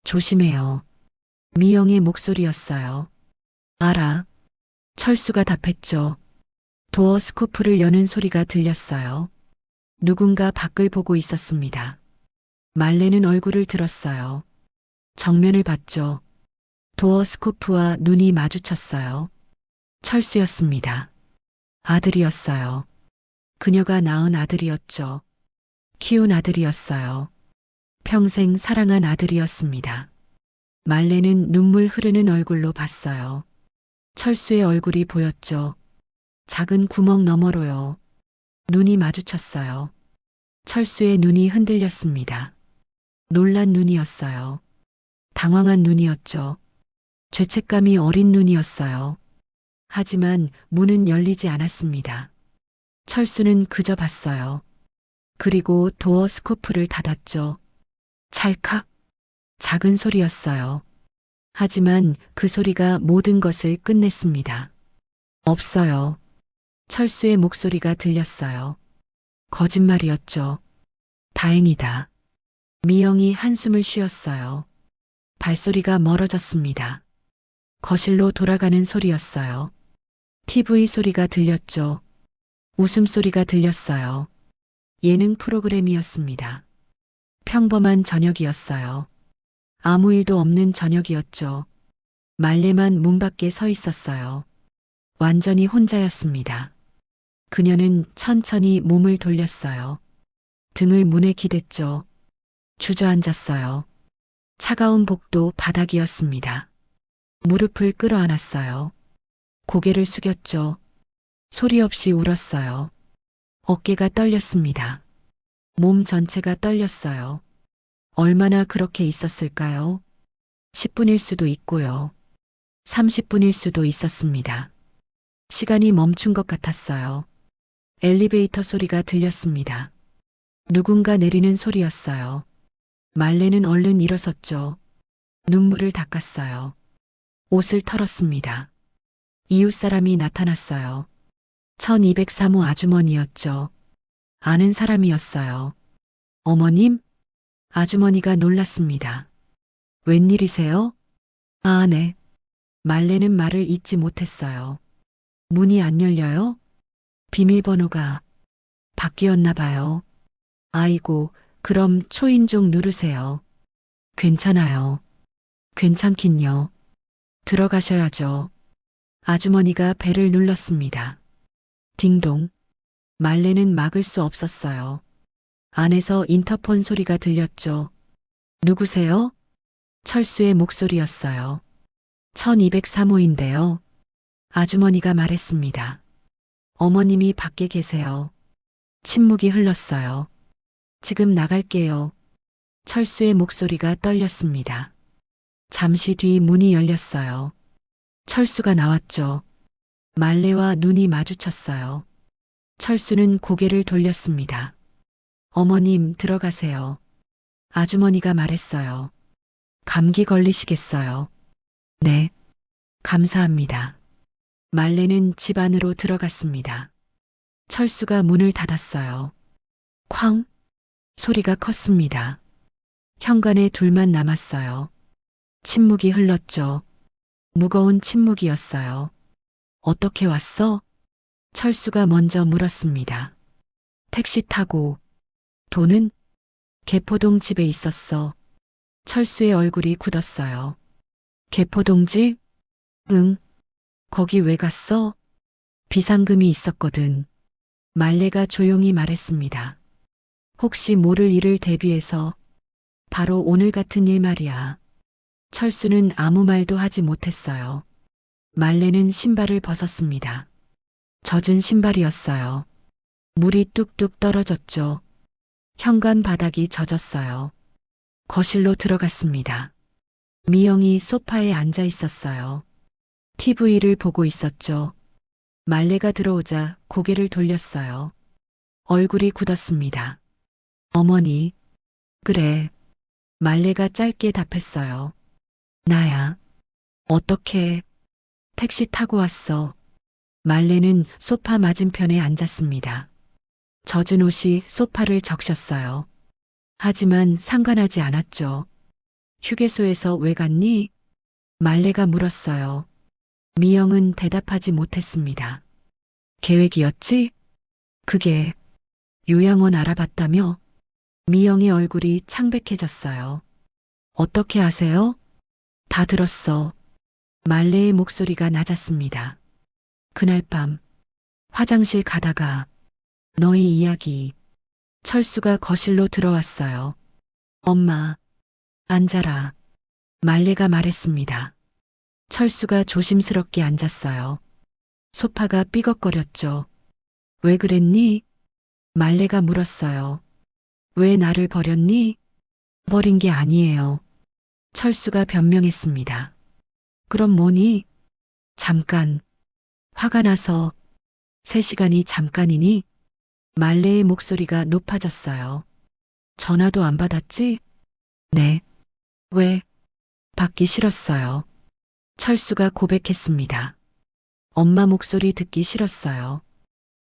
조심해요. 미영의 목소리였어요. 알아. 철수가 답했죠. 도어 스코프를 여는 소리가 들렸어요. 누군가 밖을 보고 있었습니다. 말레는 얼굴을 들었어요. 정면을 봤죠. 도어 스코프와 눈이 마주쳤어요. 철수였습니다. 아들이었어요. 그녀가 낳은 아들이었죠. 키운 아들이었어요. 평생 사랑한 아들이었습니다. 말레는 눈물 흐르는 얼굴로 봤어요. 철수의 얼굴이 보였죠. 작은 구멍 너머로요. 눈이 마주쳤어요. 철수의 눈이 흔들렸습니다. 놀란 눈이었어요. 당황한 눈이었죠. 죄책감이 어린 눈이었어요. 하지만 문은 열리지 않았습니다. 철수는 그저 봤어요. 그리고 도어 스코프를 닫았죠. 찰칵. 작은 소리였어요. 하지만 그 소리가 모든 것을 끝냈습니다. 없어요. 철수의 목소리가 들렸어요. 거짓말이었죠. 다행이다. 미영이 한숨을 쉬었어요. 발소리가 멀어졌습니다. 거실로 돌아가는 소리였어요. TV 소리가 들렸죠. 웃음소리가 들렸어요. 예능 프로그램이었습니다. 평범한 저녁이었어요. 아무 일도 없는 저녁이었죠. 말레만 문 밖에 서 있었어요. 완전히 혼자였습니다. 그녀는 천천히 몸을 돌렸어요. 등을 문에 기댔죠. 주저앉았어요. 차가운 복도 바닥이었습니다. 무릎을 끌어안았어요. 고개를 숙였죠. 소리 없이 울었어요. 어깨가 떨렸습니다. 몸 전체가 떨렸어요. 얼마나 그렇게 있었을까요? 10분일 수도 있고요. 30분일 수도 있었습니다. 시간이 멈춘 것 같았어요. 엘리베이터 소리가 들렸습니다. 누군가 내리는 소리였어요. 말레는 얼른 일어섰죠. 눈물을 닦았어요. 옷을 털었습니다. 이웃 사람이 나타났어요. 1203호 아주머니였죠. 아는 사람이었어요. 어머님? 아주머니가 놀랐습니다. 웬일이세요? 아, 네. 말레는 말을 잇지 못했어요. 문이 안 열려요? 비밀번호가 바뀌었나 봐요. 아이고, 그럼 초인종 누르세요. 괜찮아요. 괜찮긴요. 들어가셔야죠. 아주머니가 벨을 눌렀습니다. 딩동. 말레는 막을 수 없었어요. 안에서 인터폰 소리가 들렸죠. 누구세요? 철수의 목소리였어요. 1203호인데요. 아주머니가 말했습니다. 어머님이 밖에 계세요. 침묵이 흘렀어요. 지금 나갈게요. 철수의 목소리가 떨렸습니다. 잠시 뒤 문이 열렸어요. 철수가 나왔죠. 말레와 눈이 마주쳤어요. 철수는 고개를 돌렸습니다. 어머님, 들어가세요. 아주머니가 말했어요. 감기 걸리시겠어요? 네. 감사합니다. 말레는 집 안으로 들어갔습니다. 철수가 문을 닫았어요. 쾅! 소리가 컸습니다. 현관에 둘만 남았어요. 침묵이 흘렀죠. 무거운 침묵이었어요. 어떻게 왔어? 철수가 먼저 물었습니다. 택시 타고. 돈은? 개포동 집에 있었어. 철수의 얼굴이 굳었어요. 개포동 집? 응. 거기 왜 갔어? 비상금이 있었거든. 말레가 조용히 말했습니다. 혹시 모를 일을 대비해서 바로 오늘 같은 일 말이야. 철수는 아무 말도 하지 못했어요. 말레는 신발을 벗었습니다. 젖은 신발이었어요. 물이 뚝뚝 떨어졌죠. 현관 바닥이 젖었어요. 거실로 들어갔습니다. 미영이 소파에 앉아 있었어요. TV를 보고 있었죠. 말레가 들어오자 고개를 돌렸어요. 얼굴이 굳었습니다. 어머니. 그래. 말레가 짧게 답했어요. 나야. 어떻게? 택시 타고 왔어. 말레는 소파 맞은편에 앉았습니다. 젖은 옷이 소파를 적셨어요. 하지만 상관하지 않았죠. 휴게소에서 왜 갔니? 말레가 물었어요. 미영은 대답하지 못했습니다. 계획이었지? 그게 요양원 알아봤다며? 미영의 얼굴이 창백해졌어요. 어떻게 아세요? 다 들었어. 말레의 목소리가 낮았습니다. 그날 밤 화장실 가다가 너희 이야기. 철수가 거실로 들어왔어요. 엄마, 앉아라. 말레가 말했습니다. 철수가 조심스럽게 앉았어요. 소파가 삐걱거렸죠. 왜 그랬니? 말레가 물었어요. 왜 나를 버렸니? 버린 게 아니에요. 철수가 변명했습니다. 그럼 뭐니? 잠깐. 화가 나서. 3시간이 잠깐이니? 말레의 목소리가 높아졌어요. 전화도 안 받았지? 네. 왜? 받기 싫었어요. 철수가 고백했습니다. 엄마 목소리 듣기 싫었어요.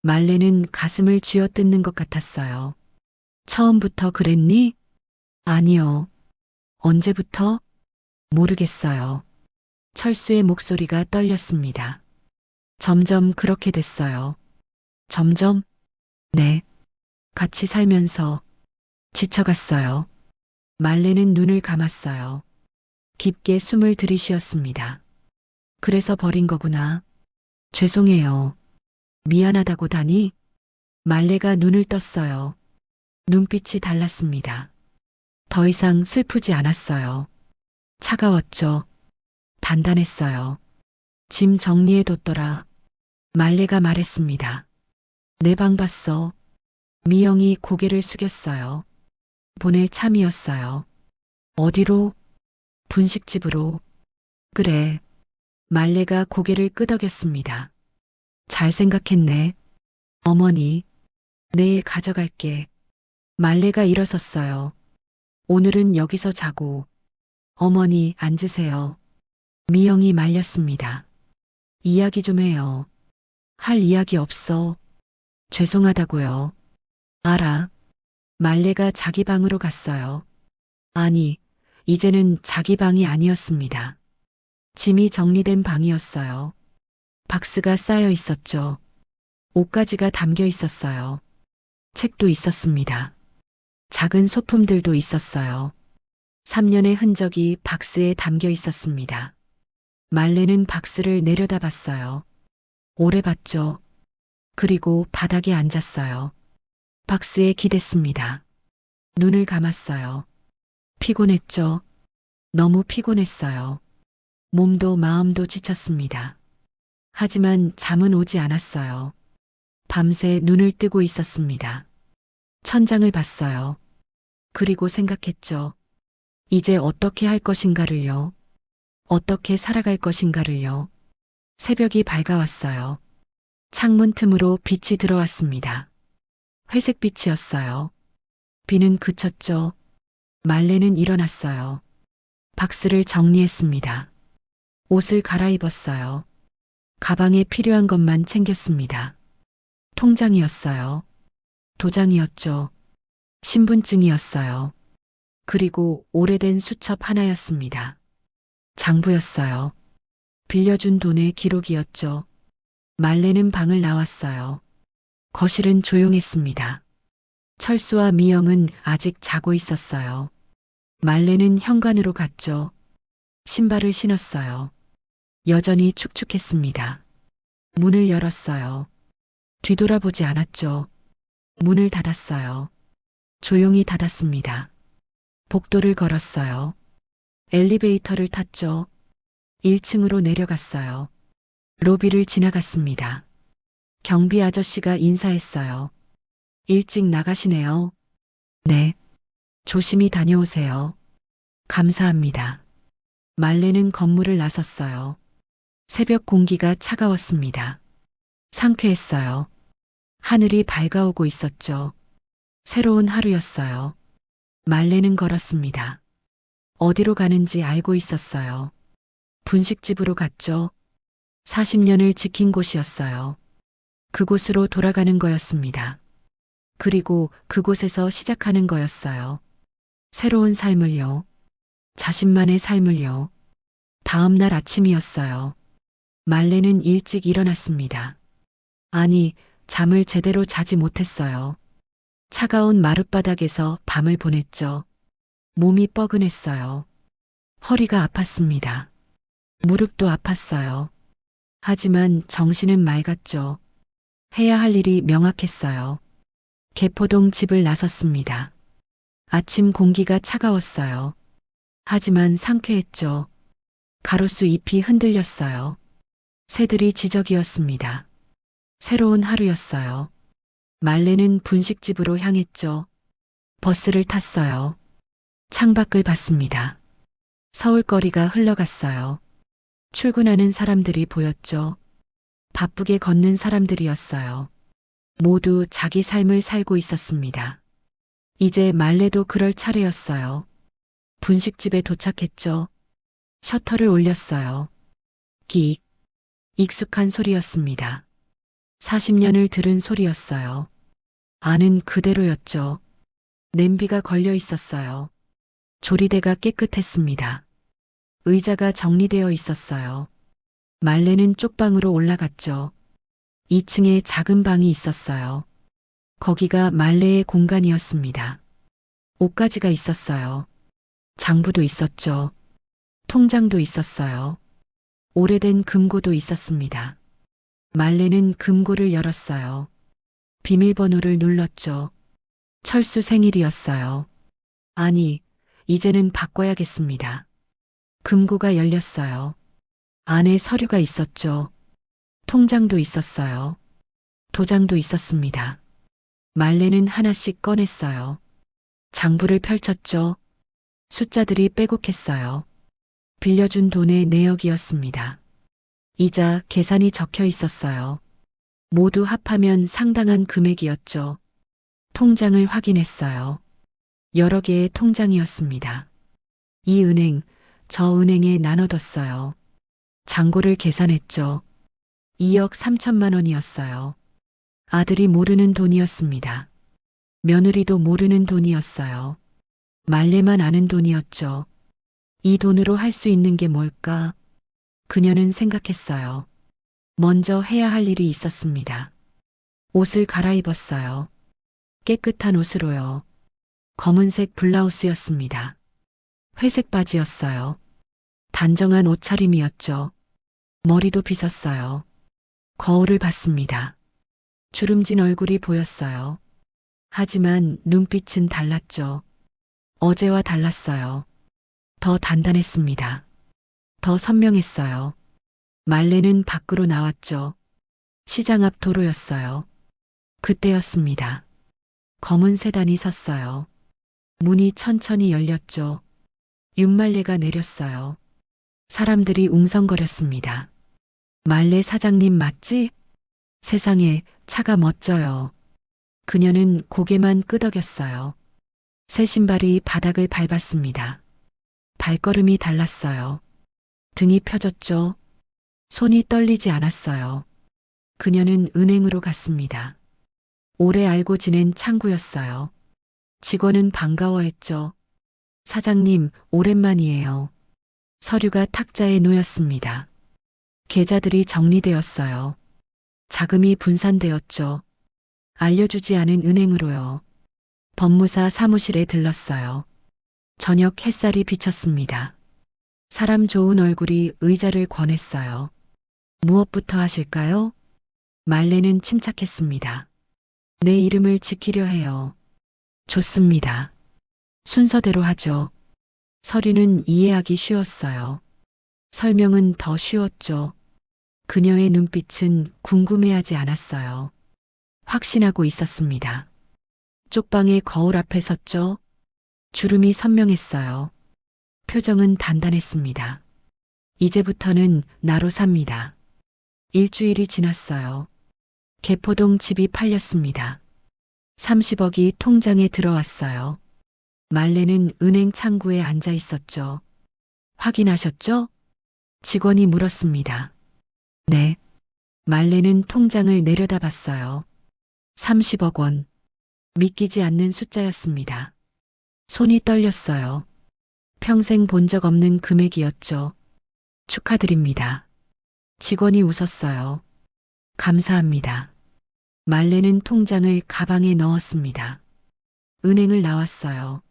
말레는 가슴을 쥐어뜯는 것 같았어요. 처음부터 그랬니? 아니요. 언제부터? 모르겠어요. 철수의 목소리가 떨렸습니다. 점점 그렇게 됐어요. 점점? 네. 같이 살면서 지쳐갔어요. 말레는 눈을 감았어요. 깊게 숨을 들이쉬었습니다. 그래서 버린 거구나. 죄송해요. 미안하다고 다니? 말레가 눈을 떴어요. 눈빛이 달랐습니다. 더 이상 슬프지 않았어요. 차가웠죠. 단단했어요. 짐 정리해뒀더라. 말레가 말했습니다. 내 방 봤어. 미영이 고개를 숙였어요. 보낼 참이었어요. 어디로? 분식집으로. 그래. 말레가 고개를 끄덕였습니다. 잘 생각했네. 어머니, 내일 가져갈게. 말레가 일어섰어요. 오늘은 여기서 자고. 어머니, 앉으세요. 미영이 말렸습니다. 이야기 좀 해요. 할 이야기 없어. 죄송하다고요. 알아. 말레가 자기 방으로 갔어요. 아니, 이제는 자기 방이 아니었습니다. 짐이 정리된 방이었어요. 박스가 쌓여 있었죠. 옷가지가 담겨 있었어요. 책도 있었습니다. 작은 소품들도 있었어요. 3년의 흔적이 박스에 담겨 있었습니다. 말레는 박스를 내려다봤어요. 오래 봤죠. 그리고 바닥에 앉았어요. 박스에 기댔습니다. 눈을 감았어요. 피곤했죠. 너무 피곤했어요. 몸도 마음도 지쳤습니다. 하지만 잠은 오지 않았어요. 밤새 눈을 뜨고 있었습니다. 천장을 봤어요. 그리고 생각했죠. 이제 어떻게 할 것인가를요. 어떻게 살아갈 것인가를요. 새벽이 밝아왔어요. 창문 틈으로 빛이 들어왔습니다. 회색빛이었어요. 비는 그쳤죠. 말레는 일어났어요. 박스를 정리했습니다. 옷을 갈아입었어요. 가방에 필요한 것만 챙겼습니다. 통장이었어요. 도장이었죠. 신분증이었어요. 그리고 오래된 수첩 하나였습니다. 장부였어요. 빌려준 돈의 기록이었죠. 말레는 방을 나왔어요. 거실은 조용했습니다. 철수와 미영은 아직 자고 있었어요. 말레는 현관으로 갔죠. 신발을 신었어요. 여전히 축축했습니다. 문을 열었어요. 뒤돌아보지 않았죠. 문을 닫았어요. 조용히 닫았습니다. 복도를 걸었어요. 엘리베이터를 탔죠. 1층으로 내려갔어요. 로비를 지나갔습니다. 경비 아저씨가 인사했어요. 일찍 나가시네요. 네. 조심히 다녀오세요. 감사합니다. 말레는 건물을 나섰어요. 새벽 공기가 차가웠습니다. 상쾌했어요. 하늘이 밝아오고 있었죠. 새로운 하루였어요. 말레는 걸었습니다. 어디로 가는지 알고 있었어요. 분식집으로 갔죠. 40년을 지킨 곳이었어요. 그곳으로 돌아가는 거였습니다. 그리고 그곳에서 시작하는 거였어요. 새로운 삶을요. 자신만의 삶을요. 다음 날 아침이었어요. 말레는 일찍 일어났습니다. 아니, 잠을 제대로 자지 못했어요. 차가운 마룻바닥에서 밤을 보냈죠. 몸이 뻐근했어요. 허리가 아팠습니다. 무릎도 아팠어요. 하지만 정신은 맑았죠. 해야 할 일이 명확했어요. 개포동 집을 나섰습니다. 아침 공기가 차가웠어요. 하지만 상쾌했죠. 가로수 잎이 흔들렸어요. 새들이 지저귀었습니다. 새로운 하루였어요. 말레는 분식집으로 향했죠. 버스를 탔어요. 창밖을 봤습니다. 서울거리가 흘러갔어요. 출근하는 사람들이 보였죠. 바쁘게 걷는 사람들이었어요. 모두 자기 삶을 살고 있었습니다. 이제 말레도 그럴 차례였어요. 분식집에 도착했죠. 셔터를 올렸어요. 끽. 익숙한 소리였습니다. 40년을 들은 소리였어요. 안은 그대로였죠. 냄비가 걸려 있었어요. 조리대가 깨끗했습니다. 의자가 정리되어 있었어요. 말레는 쪽방으로 올라갔죠. 2층에 작은 방이 있었어요. 거기가 말레의 공간이었습니다. 옷가지가 있었어요. 장부도 있었죠. 통장도 있었어요. 오래된 금고도 있었습니다. 말레는 금고를 열었어요. 비밀번호를 눌렀죠. 철수 생일이었어요. 아니, 이제는 바꿔야겠습니다. 금고가 열렸어요. 안에 서류가 있었죠. 통장도 있었어요. 도장도 있었습니다. 말레는 하나씩 꺼냈어요. 장부를 펼쳤죠. 숫자들이 빼곡했어요. 빌려준 돈의 내역이었습니다. 이자, 계산이 적혀 있었어요. 모두 합하면 상당한 금액이었죠. 통장을 확인했어요. 여러 개의 통장이었습니다. 이 은행, 저 은행에 나눠뒀어요. 잔고를 계산했죠. 2억 3천만 원이었어요. 아들이 모르는 돈이었습니다. 며느리도 모르는 돈이었어요. 말레만 아는 돈이었죠. 이 돈으로 할 수 있는 게 뭘까? 그녀는 생각했어요. 먼저 해야 할 일이 있었습니다. 옷을 갈아입었어요. 깨끗한 옷으로요. 검은색 블라우스였습니다. 회색 바지였어요. 단정한 옷차림이었죠. 머리도 빗었어요. 거울을 봤습니다. 주름진 얼굴이 보였어요. 하지만 눈빛은 달랐죠. 어제와 달랐어요. 더 단단했습니다. 더 선명했어요. 말레는 밖으로 나왔죠. 시장 앞 도로였어요. 그때였습니다. 검은 세단이 섰어요. 문이 천천히 열렸죠. 윤말레가 내렸어요. 사람들이 웅성거렸습니다. 말레 사장님 맞지? 세상에, 차가 멋져요. 그녀는 고개만 끄덕였어요. 새 신발이 바닥을 밟았습니다. 발걸음이 달랐어요. 등이 펴졌죠. 손이 떨리지 않았어요. 그녀는 은행으로 갔습니다. 오래 알고 지낸 창구였어요. 직원은 반가워했죠. 사장님, 오랜만이에요. 서류가 탁자에 놓였습니다. 계좌들이 정리되었어요. 자금이 분산되었죠. 알려주지 않은 은행으로요. 법무사 사무실에 들렀어요. 저녁 햇살이 비쳤습니다. 사람 좋은 얼굴이 의자를 권했어요. 무엇부터 하실까요? 말레는 침착했습니다. 내 이름을 지키려 해요. 좋습니다. 순서대로 하죠. 서류는 이해하기 쉬웠어요. 설명은 더 쉬웠죠. 그녀의 눈빛은 궁금해하지 않았어요. 확신하고 있었습니다. 쪽방의 거울 앞에 섰죠. 주름이 선명했어요. 표정은 단단했습니다. 이제부터는 나로 삽니다. 일주일이 지났어요. 개포동 집이 팔렸습니다. 30억이 통장에 들어왔어요. 말레는 은행 창구에 앉아 있었죠. 확인하셨죠? 직원이 물었습니다. 네. 말레는 통장을 내려다봤어요. 30억 원. 믿기지 않는 숫자였습니다. 손이 떨렸어요. 평생 본 적 없는 금액이었죠. 축하드립니다. 직원이 웃었어요. 감사합니다. 말레는 통장을 가방에 넣었습니다. 은행을 나왔어요.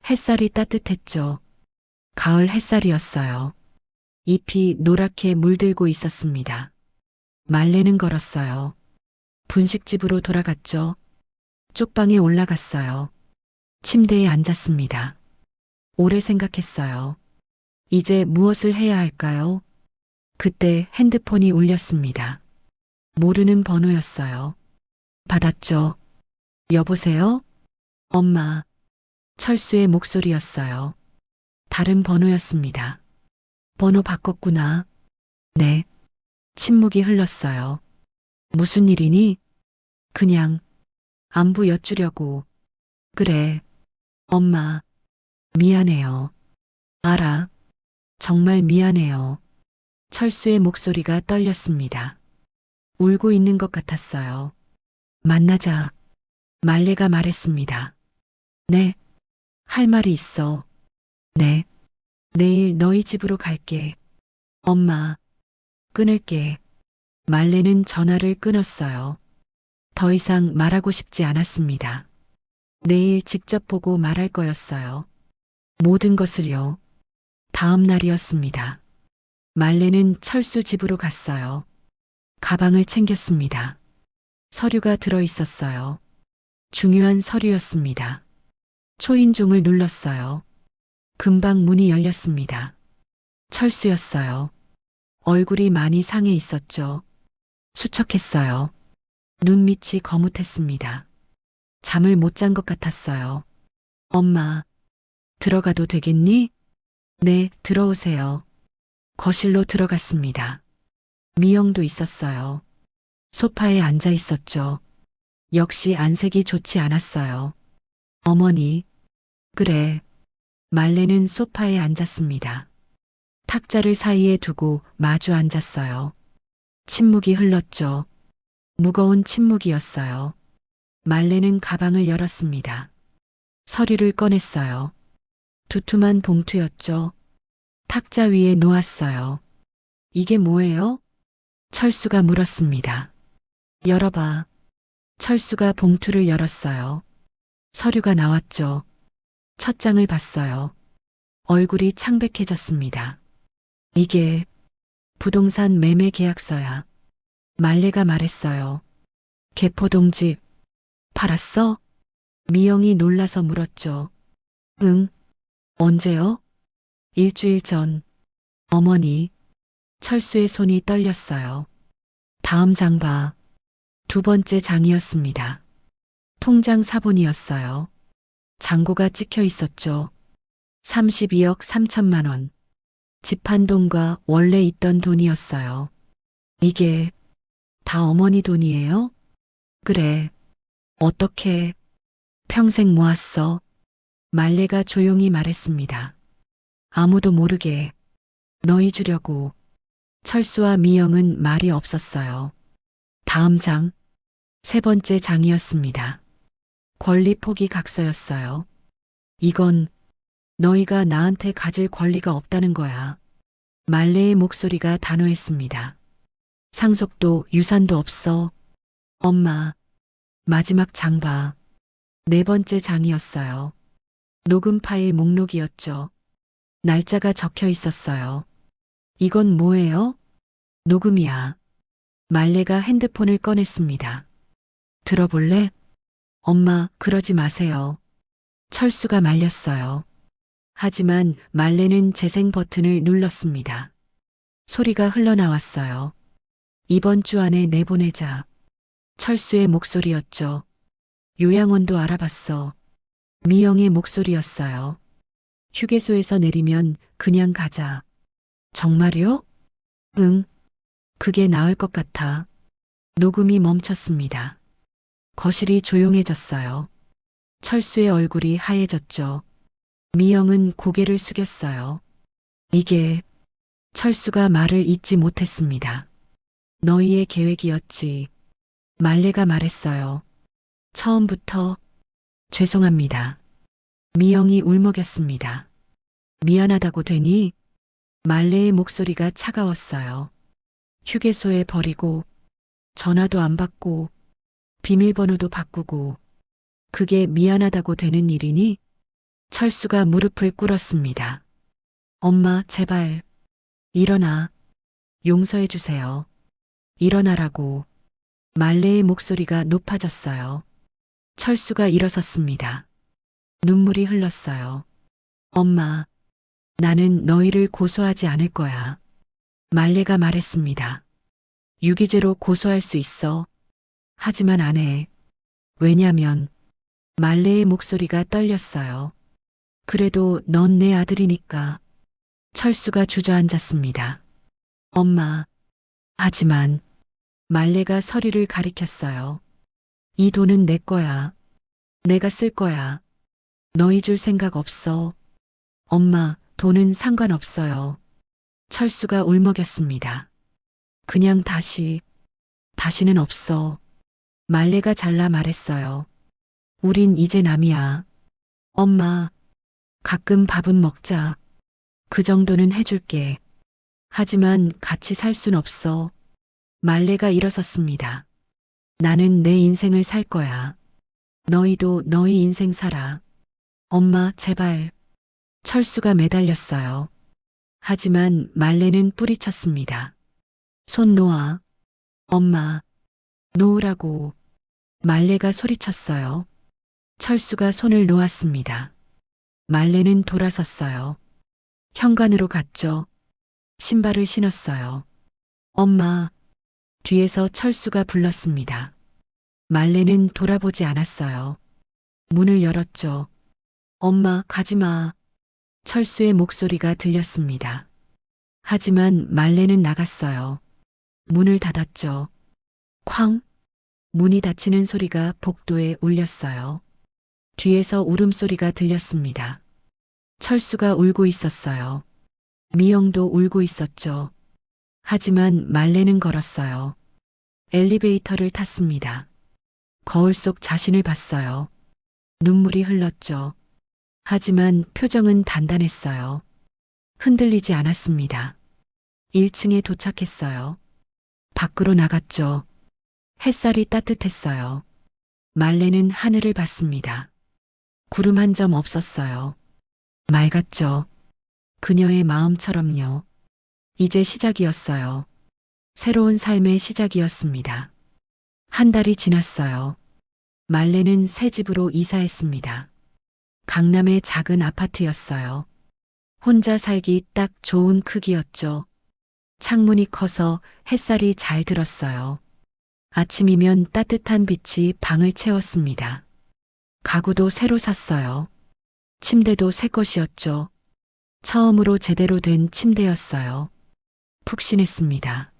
햇살이 따뜻했죠. 가을 햇살이었어요. 잎이 노랗게 물들고 있었습니다. 말레는 걸었어요. 분식집으로 돌아갔죠. 쪽방에 올라갔어요. 침대에 앉았습니다. 오래 생각했어요. 이제 무엇을 해야 할까요? 그때 핸드폰이 울렸습니다. 모르는 번호였어요. 받았죠. 여보세요? 엄마. 철수의 목소리였어요. 다른 번호였습니다. 번호 바꿨구나. 네. 침묵이 흘렀어요. 무슨 일이니? 그냥 안부 여쭈려고. 그래. 엄마. 미안해요. 알아. 정말 미안해요. 철수의 목소리가 떨렸습니다. 울고 있는 것 같았어요. 만나자. 말레가 말했습니다. 네. 할 말이 있어. 네. 내일 너희 집으로 갈게. 엄마. 끊을게. 말레는 전화를 끊었어요. 더 이상 말하고 싶지 않았습니다. 내일 직접 보고 말할 거였어요. 모든 것을요. 다음 날이었습니다. 말레는 철수 집으로 갔어요. 가방을 챙겼습니다. 서류가 들어 있었어요. 중요한 서류였습니다. 초인종을 눌렀어요. 금방 문이 열렸습니다. 철수였어요. 얼굴이 많이 상해 있었죠. 수척했어요. 눈밑이 거뭇했습니다. 잠을 못 잔 것 같았어요. 엄마, 들어가도 되겠니? 네, 들어오세요. 거실로 들어갔습니다. 미영도 있었어요. 소파에 앉아 있었죠. 역시 안색이 좋지 않았어요. 어머니, 그래. 말레는 소파에 앉았습니다. 탁자를 사이에 두고 마주 앉았어요. 침묵이 흘렀죠. 무거운 침묵이었어요. 말레는 가방을 열었습니다. 서류를 꺼냈어요. 두툼한 봉투였죠. 탁자 위에 놓았어요. 이게 뭐예요? 철수가 물었습니다. 열어봐. 철수가 봉투를 열었어요. 서류가 나왔죠. 첫 장을 봤어요. 얼굴이 창백해졌습니다. 이게 부동산 매매 계약서야. 말레가 말했어요. 개포동집 팔았어? 미영이 놀라서 물었죠. 응. 언제요? 일주일 전. 어머니. 철수의 손이 떨렸어요. 다음 장 봐. 두 번째 장이었습니다. 통장 사본이었어요. 잔고가 찍혀 있었죠. 32억 3천만 원. 집 한 동과 원래 있던 돈이었어요. 이게 다 어머니 돈이에요? 그래. 어떻게 평생 모았어? 말레가 조용히 말했습니다. 아무도 모르게 너희 주려고. 철수와 미영은 말이 없었어요. 다음 장, 세 번째 장이었습니다. 권리 포기 각서였어요. 이건 너희가 나한테 가질 권리가 없다는 거야. 말레의 목소리가 단호했습니다. 상속도 유산도 없어. 엄마, 마지막 장 봐. 네 번째 장이었어요. 녹음 파일 목록이었죠. 날짜가 적혀 있었어요. 이건 뭐예요? 녹음이야. 말레가 핸드폰을 꺼냈습니다. 들어볼래? 엄마, 그러지 마세요. 철수가 말렸어요. 하지만 말레는 재생 버튼을 눌렀습니다. 소리가 흘러나왔어요. 이번 주 안에 내보내자. 철수의 목소리였죠. 요양원도 알아봤어. 미영의 목소리였어요. 휴게소에서 내리면 그냥 가자. 정말요? 응. 그게 나을 것 같아. 녹음이 멈췄습니다. 거실이 조용해졌어요. 철수의 얼굴이 하얘졌죠. 미영은 고개를 숙였어요. 이게 철수가 말을 잇지 못했습니다. 너희의 계획이었지. 말레가 말했어요. 처음부터 죄송합니다. 미영이 울먹였습니다. 미안하다고 되니? 말레의 목소리가 차가웠어요. 휴게소에 버리고 전화도 안 받고 비밀번호도 바꾸고 그게 미안하다고 되는 일이니? 철수가 무릎을 꿇었습니다. 엄마, 제발 일어나. 용서해 주세요. 일어나라고. 말레의 목소리가 높아졌어요. 철수가 일어섰습니다. 눈물이 흘렀어요. 엄마, 나는 너희를 고소하지 않을 거야. 말레가 말했습니다. 유기죄로 고소할 수 있어. 하지만 안 해. 왜냐면 말레의 목소리가 떨렸어요. 그래도 넌 내 아들이니까. 철수가 주저앉았습니다. 엄마, 하지만 말레가 서류를 가리켰어요. 이 돈은 내 거야. 내가 쓸 거야. 너희 줄 생각 없어. 엄마, 돈은 상관없어요. 철수가 울먹였습니다. 그냥 다시 다시는 없어. 말레가 잘라 말했어요. 우린 이제 남이야. 엄마, 가끔 밥은 먹자. 그 정도는 해줄게. 하지만 같이 살 순 없어. 말레가 일어섰습니다. 나는 내 인생을 살 거야. 너희도 너희 인생 살아. 엄마, 제발. 철수가 매달렸어요. 하지만 말레는 뿌리쳤습니다. 손 놓아. 엄마, 놓으라고. 말레가 소리쳤어요. 철수가 손을 놓았습니다. 말레는 돌아섰어요. 현관으로 갔죠. 신발을 신었어요. 엄마, 뒤에서 철수가 불렀습니다. 말레는 돌아보지 않았어요. 문을 열었죠. 엄마, 가지 마. 철수의 목소리가 들렸습니다. 하지만 말레는 나갔어요. 문을 닫았죠. 쾅! 문이 닫히는 소리가 복도에 울렸어요. 뒤에서 울음소리가 들렸습니다. 철수가 울고 있었어요. 미영도 울고 있었죠. 하지만 말레는 걸었어요. 엘리베이터를 탔습니다. 거울 속 자신을 봤어요. 눈물이 흘렀죠. 하지만 표정은 단단했어요. 흔들리지 않았습니다. 1층에 도착했어요. 밖으로 나갔죠. 햇살이 따뜻했어요. 말레는 하늘을 봤습니다. 구름 한 점 없었어요. 맑았죠. 그녀의 마음처럼요. 이제 시작이었어요. 새로운 삶의 시작이었습니다. 한 달이 지났어요. 말레는 새 집으로 이사했습니다. 강남의 작은 아파트였어요. 혼자 살기 딱 좋은 크기였죠. 창문이 커서 햇살이 잘 들었어요. 아침이면 따뜻한 빛이 방을 채웠습니다. 가구도 새로 샀어요. 침대도 새 것이었죠. 처음으로 제대로 된 침대였어요. 푹신했습니다.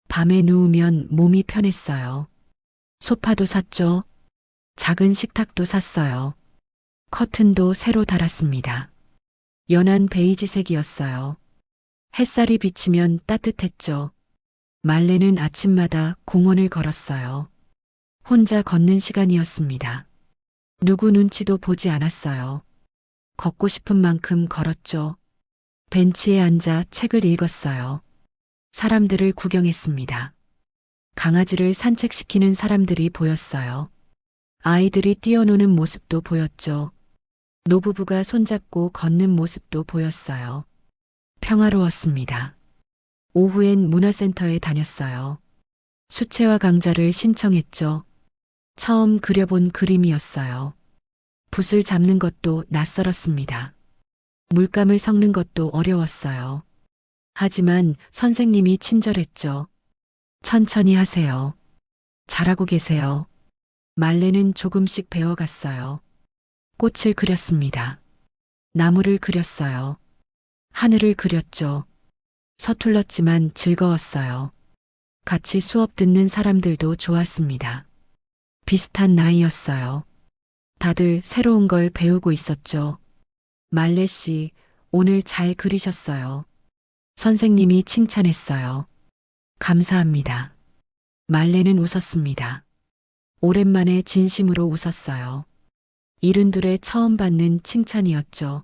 밤에 누우면 몸이 편했어요. 소파도 샀죠. 작은 식탁도 샀어요. 커튼도 새로 달았습니다. 연한 베이지색이었어요. 햇살이 비치면 따뜻했죠. 말레는 아침마다 공원을 걸었어요. 혼자 걷는 시간이었습니다. 누구 눈치도 보지 않았어요. 걷고 싶은 만큼 걸었죠. 벤치에 앉아 책을 읽었어요. 사람들을 구경했습니다. 강아지를 산책시키는 사람들이 보였어요. 아이들이 뛰어노는 모습도 보였죠. 노부부가 손잡고 걷는 모습도 보였어요. 평화로웠습니다. 오후엔 문화센터에 다녔어요. 수채화 강좌를 신청했죠. 처음 그려본 그림이었어요. 붓을 잡는 것도 낯설었습니다. 물감을 섞는 것도 어려웠어요. 하지만 선생님이 친절했죠. 천천히 하세요. 잘하고 계세요. 말레는 조금씩 배워갔어요. 꽃을 그렸습니다. 나무를 그렸어요. 하늘을 그렸죠. 서툴렀지만 즐거웠어요. 같이 수업 듣는 사람들도 좋았습니다. 비슷한 나이였어요. 다들 새로운 걸 배우고 있었죠. 말레 씨, 오늘 잘 그리셨어요. 선생님이 칭찬했어요. 감사합니다. 말레는 웃었습니다. 오랜만에 진심으로 웃었어요. 이른둘에 처음 받는 칭찬이었죠.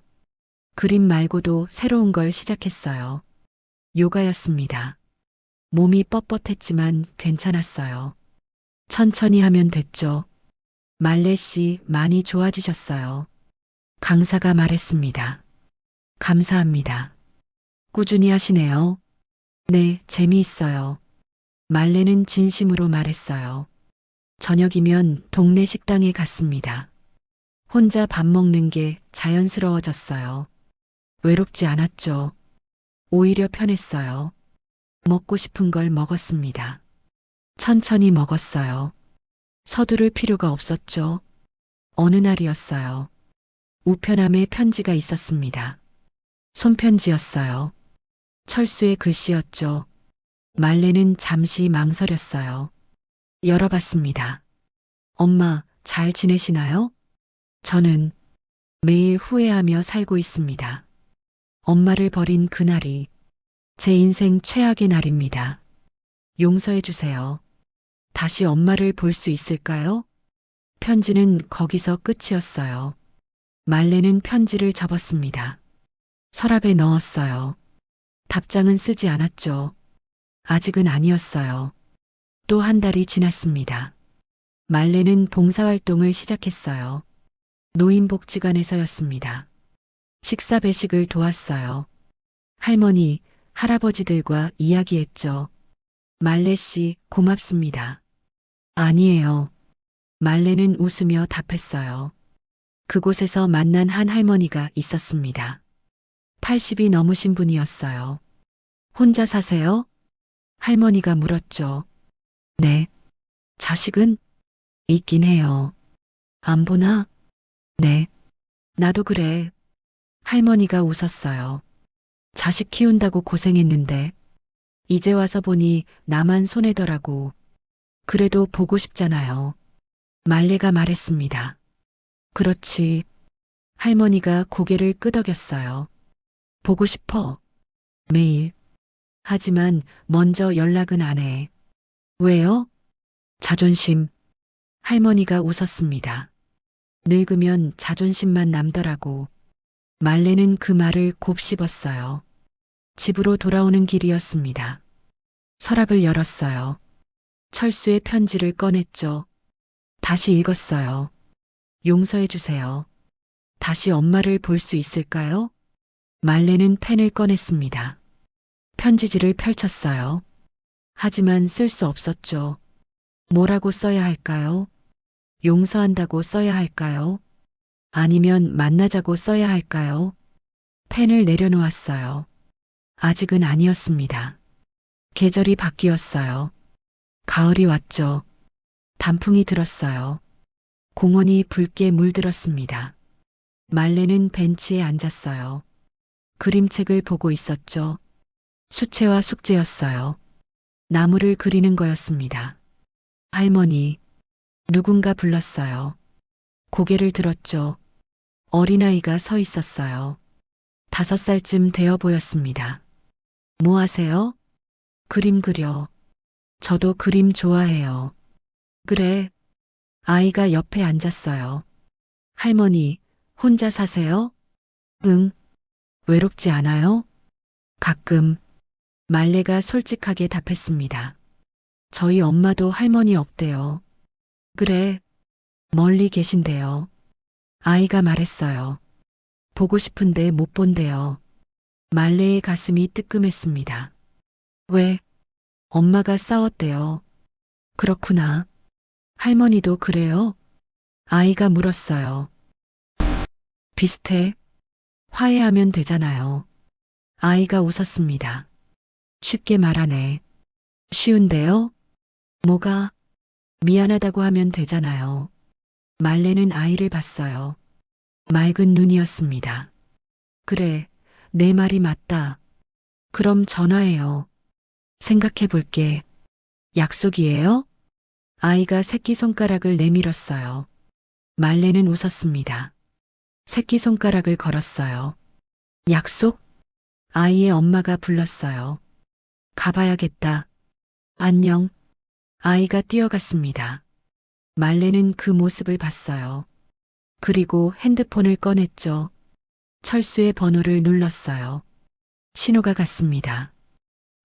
그림 말고도 새로운 걸 시작했어요. 요가였습니다. 몸이 뻣뻣했지만 괜찮았어요. 천천히 하면 됐죠. 말레 씨 많이 좋아지셨어요. 강사가 말했습니다. 감사합니다. 꾸준히 하시네요. 네, 재미있어요. 말레는 진심으로 말했어요. 저녁이면 동네 식당에 갔습니다. 혼자 밥 먹는 게 자연스러워졌어요. 외롭지 않았죠. 오히려 편했어요. 먹고 싶은 걸 먹었습니다. 천천히 먹었어요. 서두를 필요가 없었죠. 어느 날이었어요. 우편함에 편지가 있었습니다. 손편지였어요. 철수의 글씨였죠. 말레는 잠시 망설였어요. 열어봤습니다. 엄마, 잘 지내시나요? 저는 매일 후회하며 살고 있습니다. 엄마를 버린 그날이 제 인생 최악의 날입니다. 용서해 주세요. 다시 엄마를 볼 수 있을까요? 편지는 거기서 끝이었어요. 말레는 편지를 접었습니다. 서랍에 넣었어요. 답장은 쓰지 않았죠. 아직은 아니었어요. 또 한 달이 지났습니다. 말레는 봉사활동을 시작했어요. 노인복지관에서였습니다. 식사 배식을 도왔어요. 할머니, 할아버지들과 이야기했죠. 말레 씨, 고맙습니다. 아니에요. 말레는 웃으며 답했어요. 그곳에서 만난 한 할머니가 있었습니다. 80이 넘으신 분이었어요. 혼자 사세요? 할머니가 물었죠. 네. 자식은? 있긴 해요. 안 보나? 네. 나도 그래. 할머니가 웃었어요. 자식 키운다고 고생했는데, 이제 와서 보니 나만 손해더라고. 그래도 보고 싶잖아요. 말레가 말했습니다. 그렇지. 할머니가 고개를 끄덕였어요. 보고 싶어. 매일. 하지만 먼저 연락은 안 해. 왜요? 자존심. 할머니가 웃었습니다. 늙으면 자존심만 남더라고. 말레는 그 말을 곱씹었어요. 집으로 돌아오는 길이었습니다. 서랍을 열었어요. 철수의 편지를 꺼냈죠. 다시 읽었어요. 용서해 주세요. 다시 엄마를 볼 수 있을까요? 말레는 펜을 꺼냈습니다. 편지지를 펼쳤어요. 하지만 쓸 수 없었죠. 뭐라고 써야 할까요? 용서한다고 써야 할까요? 아니면 만나자고 써야 할까요? 펜을 내려놓았어요. 아직은 아니었습니다. 계절이 바뀌었어요. 가을이 왔죠. 단풍이 들었어요. 공원이 붉게 물들었습니다. 말레는 벤치에 앉았어요. 그림책을 보고 있었죠. 수채화 숙제였어요. 나무를 그리는 거였습니다. 할머니, 누군가 불렀어요. 고개를 들었죠. 어린아이가 서 있었어요. 5살쯤 되어 보였습니다. 뭐 하세요? 그림 그려. 저도 그림 좋아해요. 그래. 아이가 옆에 앉았어요. 할머니, 혼자 사세요? 응. 외롭지 않아요? 가끔. 말레가 솔직하게 답했습니다. 저희 엄마도 할머니 없대요. 그래. 멀리 계신데요. 아이가 말했어요. 보고 싶은데 못 본대요. 말레의 가슴이 뜨끔했습니다. 왜? 엄마가 싸웠대요. 그렇구나. 할머니도 그래요? 아이가 물었어요. 비슷해. 화해하면 되잖아요. 아이가 웃었습니다. 쉽게 말하네. 쉬운데요? 뭐가? 미안하다고 하면 되잖아요. 말레는 아이를 봤어요. 맑은 눈이었습니다. 그래, 내 말이 맞다. 그럼 전화해요. 생각해 볼게. 약속이에요? 아이가 새끼손가락을 내밀었어요. 말레는 웃었습니다. 새끼손가락을 걸었어요. 약속? 아이의 엄마가 불렀어요. 가봐야겠다. 안녕. 아이가 뛰어갔습니다. 말레는 그 모습을 봤어요. 그리고 핸드폰을 꺼냈죠. 철수의 번호를 눌렀어요. 신호가 갔습니다.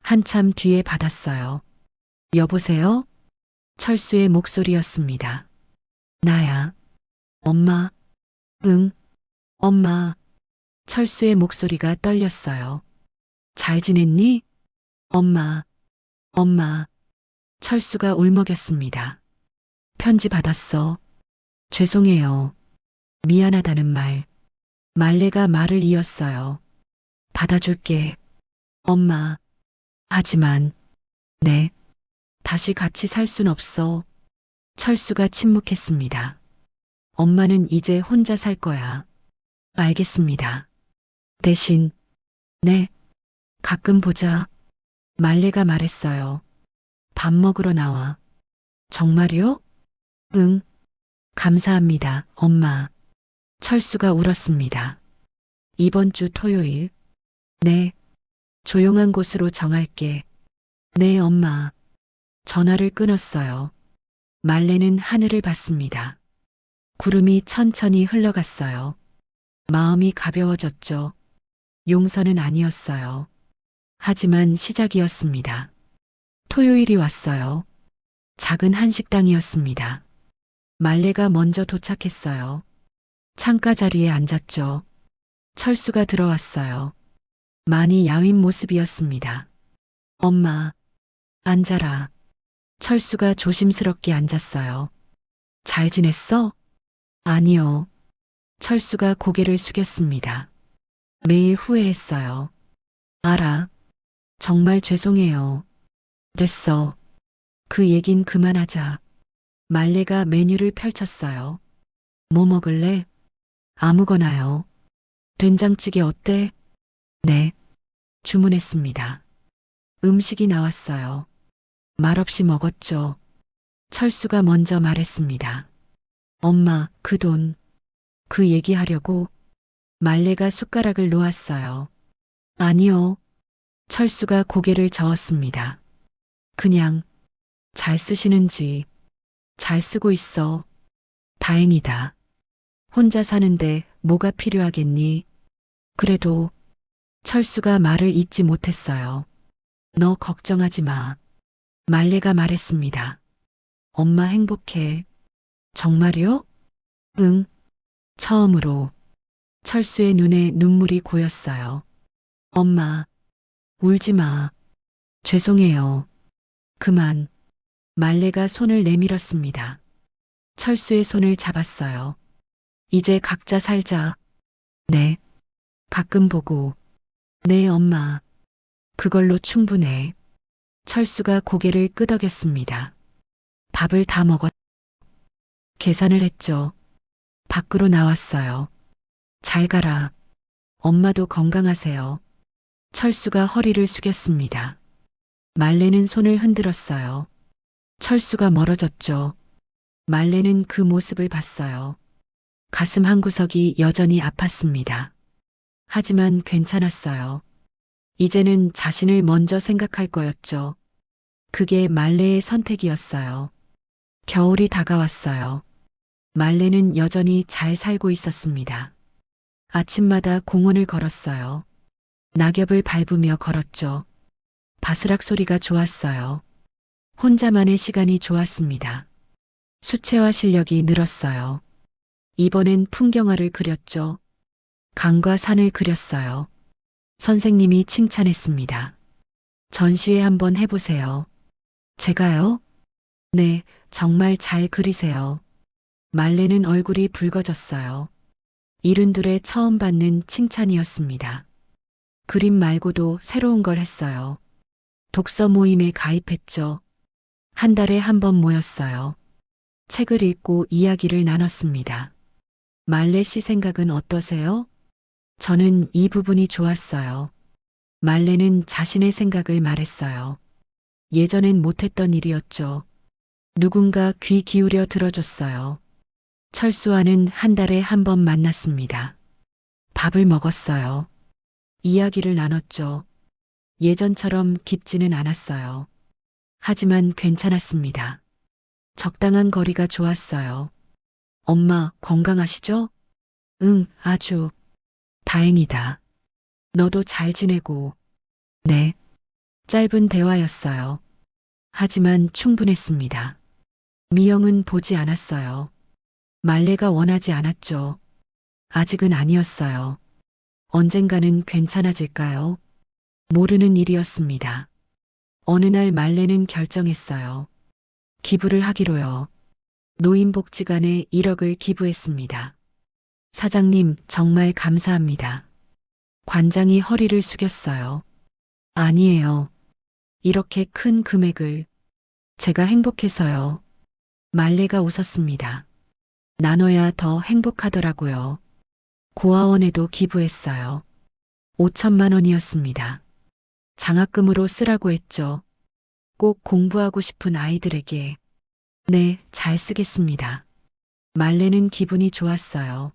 한참 뒤에 받았어요. 여보세요? 철수의 목소리였습니다. 나야. 엄마. 응. 엄마. 철수의 목소리가 떨렸어요. 잘 지냈니? 엄마. 엄마. 철수가 울먹였습니다. 편지 받았어. 죄송해요. 미안하다는 말. 말레가 말을 이었어요. 받아줄게. 엄마. 하지만, 네. 다시 같이 살 순 없어. 철수가 침묵했습니다. 엄마는 이제 혼자 살 거야. 알겠습니다. 대신, 네. 가끔 보자. 말레가 말했어요. 밥 먹으러 나와. 정말요? 응. 감사합니다, 엄마. 철수가 울었습니다. 이번 주 토요일. 네. 조용한 곳으로 정할게. 네, 엄마. 전화를 끊었어요. 말레는 하늘을 봤습니다. 구름이 천천히 흘러갔어요. 마음이 가벼워졌죠. 용서는 아니었어요. 하지만 시작이었습니다. 토요일이 왔어요. 작은 한식당이었습니다. 말레가 먼저 도착했어요. 창가 자리에 앉았죠. 철수가 들어왔어요. 많이 야윈 모습이었습니다. 엄마, 앉아라. 철수가 조심스럽게 앉았어요. 잘 지냈어? 아니요. 철수가 고개를 숙였습니다. 매일 후회했어요. 알아. 정말 죄송해요. 됐어. 그 얘긴 그만하자. 말레가 메뉴를 펼쳤어요. 뭐 먹을래? 아무거나요. 된장찌개 어때? 네. 주문했습니다. 음식이 나왔어요. 말없이 먹었죠. 철수가 먼저 말했습니다. 엄마, 그 돈. 그 얘기하려고 말레가 숟가락을 놓았어요. 아니요. 철수가 고개를 저었습니다. 그냥 잘 쓰시는지 잘 쓰고 있어. 다행이다. 혼자 사는데 뭐가 필요하겠니? 그래도 철수가 말을 잇지 못했어요. 너 걱정하지 마. 말레가 말했습니다. 엄마 행복해. 정말요? 응. 처음으로 철수의 눈에 눈물이 고였어요. 엄마, 울지 마. 죄송해요. 그만. 말레가 손을 내밀었습니다. 철수의 손을 잡았어요. 이제 각자 살자. 네. 가끔 보고. 네, 엄마. 그걸로 충분해. 철수가 고개를 끄덕였습니다. 밥을 다 먹었. 계산을 했죠. 밖으로 나왔어요. 잘 가라. 엄마도 건강하세요. 철수가 허리를 숙였습니다. 말레는 손을 흔들었어요. 철수가 멀어졌죠. 말레는 그 모습을 봤어요. 가슴 한구석이 여전히 아팠습니다. 하지만 괜찮았어요. 이제는 자신을 먼저 생각할 거였죠. 그게 말레의 선택이었어요. 겨울이 다가왔어요. 말레는 여전히 잘 살고 있었습니다. 아침마다 공원을 걸었어요. 낙엽을 밟으며 걸었죠. 바스락 소리가 좋았어요. 혼자만의 시간이 좋았습니다. 수채화 실력이 늘었어요. 이번엔 풍경화를 그렸죠. 강과 산을 그렸어요. 선생님이 칭찬했습니다. 전시회 한번 해보세요. 제가요? 네, 정말 잘 그리세요. 말레는 얼굴이 붉어졌어요. 이른둘에 처음 받는 칭찬이었습니다. 그림 말고도 새로운 걸 했어요. 독서 모임에 가입했죠. 한 달에 한 번 모였어요. 책을 읽고 이야기를 나눴습니다. 말레 씨 생각은 어떠세요? 저는 이 부분이 좋았어요. 말레는 자신의 생각을 말했어요. 예전엔 못했던 일이었죠. 누군가 귀 기울여 들어줬어요. 철수와는 한 달에 한 번 만났습니다. 밥을 먹었어요. 이야기를 나눴죠. 예전처럼 깊지는 않았어요. 하지만 괜찮았습니다. 적당한 거리가 좋았어요. 엄마, 건강하시죠? 응, 아주. 다행이다. 너도 잘 지내고. 네. 짧은 대화였어요. 하지만 충분했습니다. 미영은 보지 않았어요. 말레가 원하지 않았죠. 아직은 아니었어요. 언젠가는 괜찮아질까요? 모르는 일이었습니다. 어느 날 말레는 결정했어요. 기부를 하기로요. 노인복지관에 1억을 기부했습니다. 사장님, 정말 감사합니다. 관장이 허리를 숙였어요. 아니에요. 이렇게 큰 금액을. 제가 행복해서요. 말레가 웃었습니다. 나눠야 더 행복하더라고요. 고아원에도 기부했어요. 5천만 원이었습니다. 장학금으로 쓰라고 했죠. 꼭 공부하고 싶은 아이들에게. 네, 잘 쓰겠습니다. 말레는 기분이 좋았어요.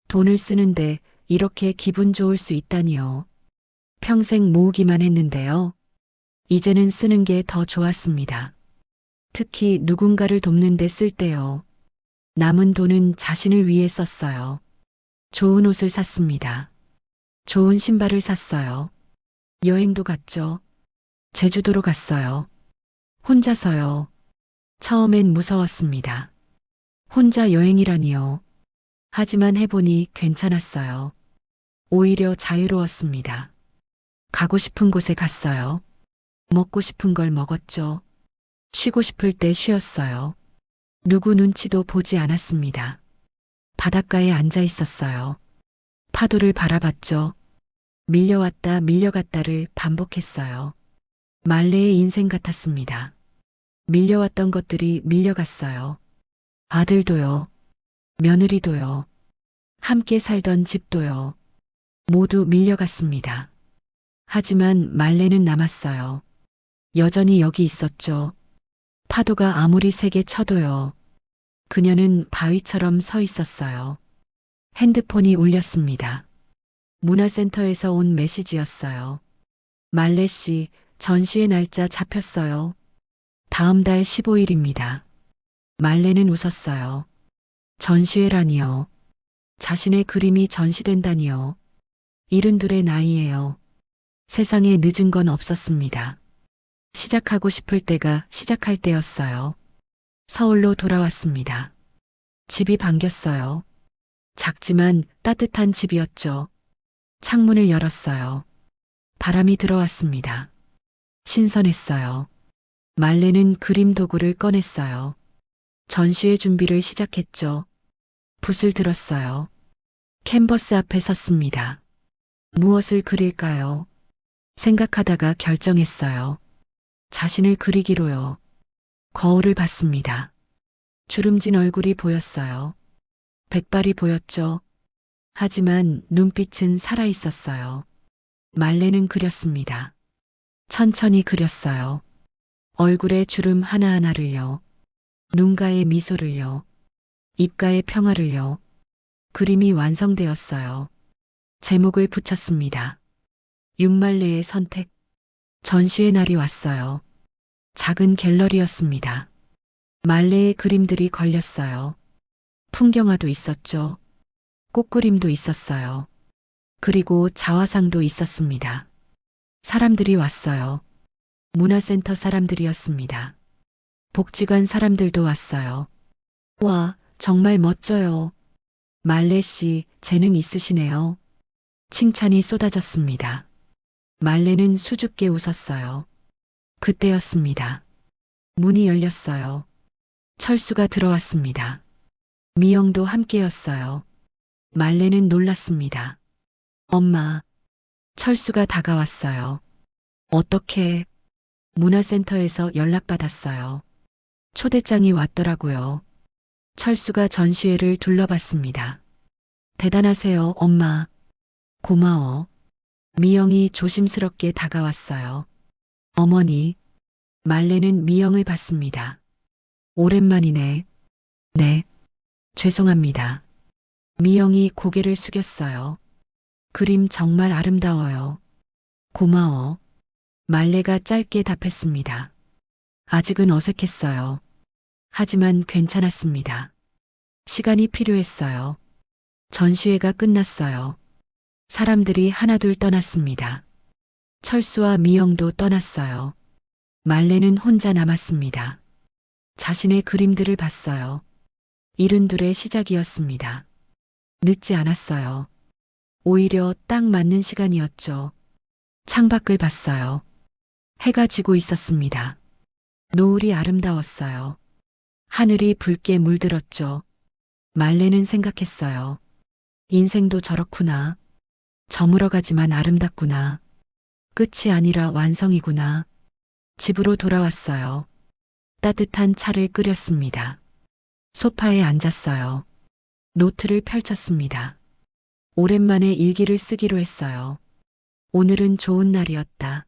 돈을 쓰는데 이렇게 기분 좋을 수 있다니요. 평생 모으기만 했는데요. 이제는 쓰는 게 더 좋았습니다. 특히 누군가를 돕는 데 쓸 때요. 남은 돈은 자신을 위해 썼어요. 좋은 옷을 샀습니다. 좋은 신발을 샀어요. 여행도 갔죠. 제주도로 갔어요. 혼자서요. 처음엔 무서웠습니다. 혼자 여행이라니요. 하지만 해보니 괜찮았어요. 오히려 자유로웠습니다. 가고 싶은 곳에 갔어요. 먹고 싶은 걸 먹었죠. 쉬고 싶을 때 쉬었어요. 누구 눈치도 보지 않았습니다. 바닷가에 앉아 있었어요. 파도를 바라봤죠. 밀려왔다 밀려갔다를 반복했어요. 말레의 인생 같았습니다. 밀려왔던 것들이 밀려갔어요. 아들도요. 며느리도요. 함께 살던 집도요. 모두 밀려갔습니다. 하지만 말레는 남았어요. 여전히 여기 있었죠. 파도가 아무리 세게 쳐도요. 그녀는 바위처럼 서 있었어요. 핸드폰이 울렸습니다. 문화센터에서 온 메시지였어요. 말레 씨, 전시회 날짜 잡혔어요. 다음 달 15일입니다. 말레는 웃었어요. 전시회라니요. 자신의 그림이 전시된다니요. 72의 나이에요. 세상에 늦은 건 없었습니다. 시작하고 싶을 때가 시작할 때였어요. 서울로 돌아왔습니다. 집이 반겼어요. 작지만 따뜻한 집이었죠. 창문을 열었어요. 바람이 들어왔습니다. 신선했어요. 말레는 그림 도구를 꺼냈어요. 전시회 준비를 시작했죠. 붓을 들었어요. 캔버스 앞에 섰습니다. 무엇을 그릴까요? 생각하다가 결정했어요. 자신을 그리기로요. 거울을 봤습니다. 주름진 얼굴이 보였어요. 백발이 보였죠. 하지만 눈빛은 살아있었어요. 말레는 그렸습니다. 천천히 그렸어요. 얼굴에 주름 하나하나를요. 눈가에 미소를요. 입가에 평화를요. 그림이 완성되었어요. 제목을 붙였습니다. 윤말레의 선택. 전시회 날이 왔어요. 작은 갤러리였습니다. 말레의 그림들이 걸렸어요. 풍경화도 있었죠. 꽃그림도 있었어요. 그리고 자화상도 있었습니다. 사람들이 왔어요. 문화센터 사람들이었습니다. 복지관 사람들도 왔어요. 와, 정말 멋져요. 말레 씨, 재능 있으시네요. 칭찬이 쏟아졌습니다. 말레는 수줍게 웃었어요. 그때였습니다. 문이 열렸어요. 철수가 들어왔습니다. 미영도 함께였어요. 말레는 놀랐습니다. 엄마. 철수가 다가왔어요. 어떻게? 문화센터에서 연락받았어요. 초대장이 왔더라고요. 철수가 전시회를 둘러봤습니다. 대단하세요, 엄마. 고마워. 미영이 조심스럽게 다가왔어요. 어머니. 말레는 미영을 봤습니다. 오랜만이네. 네. 죄송합니다. 미영이 고개를 숙였어요. 그림 정말 아름다워요. 고마워. 말레가 짧게 답했습니다. 아직은 어색했어요. 하지만 괜찮았습니다. 시간이 필요했어요. 전시회가 끝났어요. 사람들이 하나둘 떠났습니다. 철수와 미영도 떠났어요. 말레는 혼자 남았습니다. 자신의 그림들을 봤어요. 72의 시작이었습니다. 늦지 않았어요. 오히려 딱 맞는 시간이었죠. 창밖을 봤어요. 해가 지고 있었습니다. 노을이 아름다웠어요. 하늘이 붉게 물들었죠. 말레는 생각했어요. 인생도 저렇구나. 저물어가지만 아름답구나. 끝이 아니라 완성이구나. 집으로 돌아왔어요. 따뜻한 차를 끓였습니다. 소파에 앉았어요. 노트를 펼쳤습니다. 오랜만에 일기를 쓰기로 했어요. 오늘은 좋은 날이었다.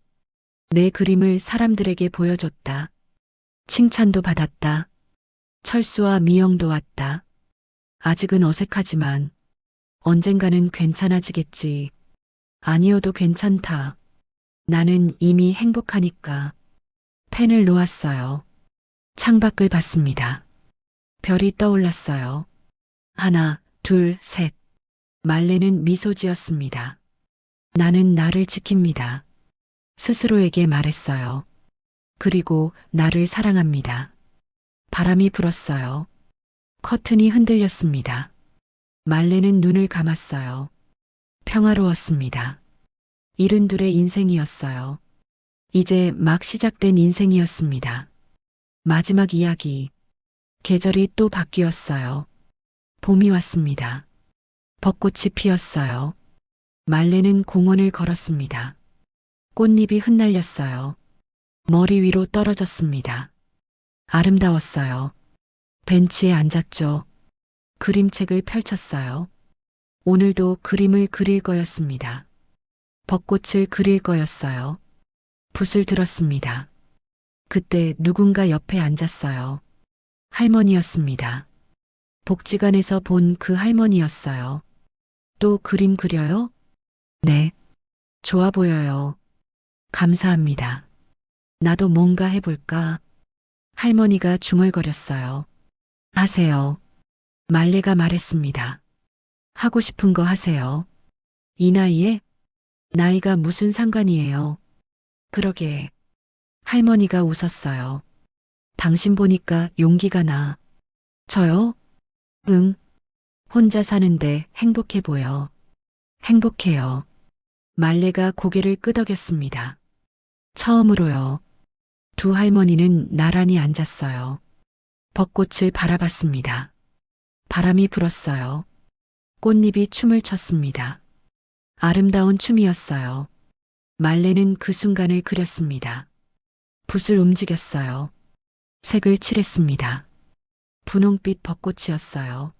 내 그림을 사람들에게 보여줬다. 칭찬도 받았다. 철수와 미영도 왔다. 아직은 어색하지만 언젠가는 괜찮아지겠지. 아니어도 괜찮다. 나는 이미 행복하니까. 펜을 놓았어요. 창밖을 봤습니다. 별이 떠올랐어요. 하나, 둘, 셋. 말레는 미소 지었습니다. 나는 나를 지킵니다. 스스로에게 말했어요. 그리고 나를 사랑합니다. 바람이 불었어요. 커튼이 흔들렸습니다. 말레는 눈을 감았어요. 평화로웠습니다. 72의 인생이었어요. 이제 막 시작된 인생이었습니다. 마지막 이야기. 계절이 또 바뀌었어요. 봄이 왔습니다. 벚꽃이 피었어요. 말레는 공원을 걸었습니다. 꽃잎이 흩날렸어요. 머리 위로 떨어졌습니다. 아름다웠어요. 벤치에 앉았죠. 그림책을 펼쳤어요. 오늘도 그림을 그릴 거였습니다. 벚꽃을 그릴 거였어요. 붓을 들었습니다. 그때 누군가 옆에 앉았어요. 할머니였습니다. 복지관에서 본 그 할머니였어요. 또 그림 그려요? 네. 좋아 보여요. 감사합니다. 나도 뭔가 해볼까? 할머니가 중얼거렸어요. 하세요. 말레가 말했습니다. 하고 싶은 거 하세요. 이 나이에? 나이가 무슨 상관이에요. 그러게. 할머니가 웃었어요. 당신 보니까 용기가 나. 저요? 응. 혼자 사는데 행복해 보여. 행복해요. 말레가 고개를 끄덕였습니다. 처음으로요. 두 할머니는 나란히 앉았어요. 벚꽃을 바라봤습니다. 바람이 불었어요. 꽃잎이 춤을 췄습니다. 아름다운 춤이었어요. 말레는 그 순간을 그렸습니다. 붓을 움직였어요. 색을 칠했습니다. 분홍빛 벚꽃이었어요.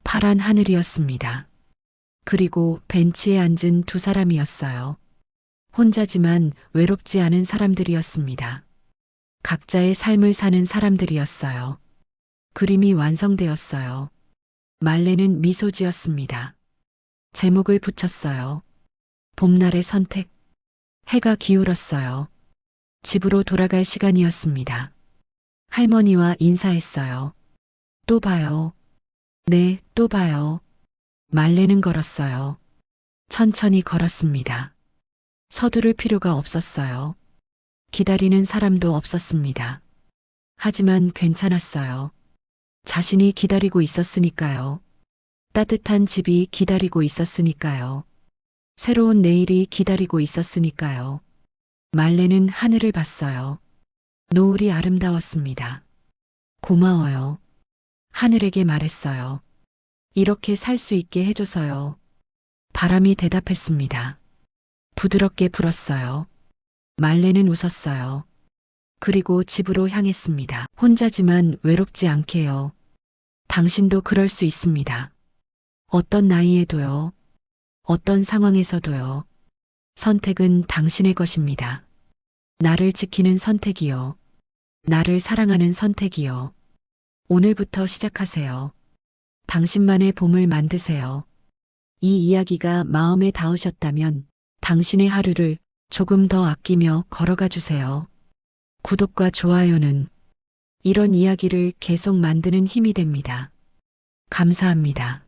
파란 하늘이었습니다. 그리고 벤치에 앉은 두 사람이었어요. 혼자지만 외롭지 않은 사람들이었습니다. 각자의 삶을 사는 사람들이었어요. 그림이 완성되었어요. 말레는 미소 지었습니다. 제목을 붙였어요. 봄날의 선택. 해가 기울었어요. 집으로 돌아갈 시간이었습니다. 할머니와 인사했어요. 또 봐요. 네, 또 봐요. 말레는 걸었어요. 천천히 걸었습니다. 서두를 필요가 없었어요. 기다리는 사람도 없었습니다. 하지만 괜찮았어요. 자신이 기다리고 있었으니까요. 따뜻한 집이 기다리고 있었으니까요. 새로운 내일이 기다리고 있었으니까요. 말레는 하늘을 봤어요. 노을이 아름다웠습니다. 고마워요. 하늘에게 말했어요. 이렇게 살 수 있게 해줘서요. 바람이 대답했습니다. 부드럽게 불었어요. 말레는 웃었어요. 그리고 집으로 향했습니다. 혼자지만 외롭지 않게요. 당신도 그럴 수 있습니다. 어떤 나이에도요. 어떤 상황에서도요. 선택은 당신의 것입니다. 나를 지키는 선택이요. 나를 사랑하는 선택이요. 오늘부터 시작하세요. 당신만의 봄을 만드세요. 이 이야기가 마음에 닿으셨다면 당신의 하루를 조금 더 아끼며 걸어가 주세요. 구독과 좋아요는 이런 이야기를 계속 만드는 힘이 됩니다. 감사합니다.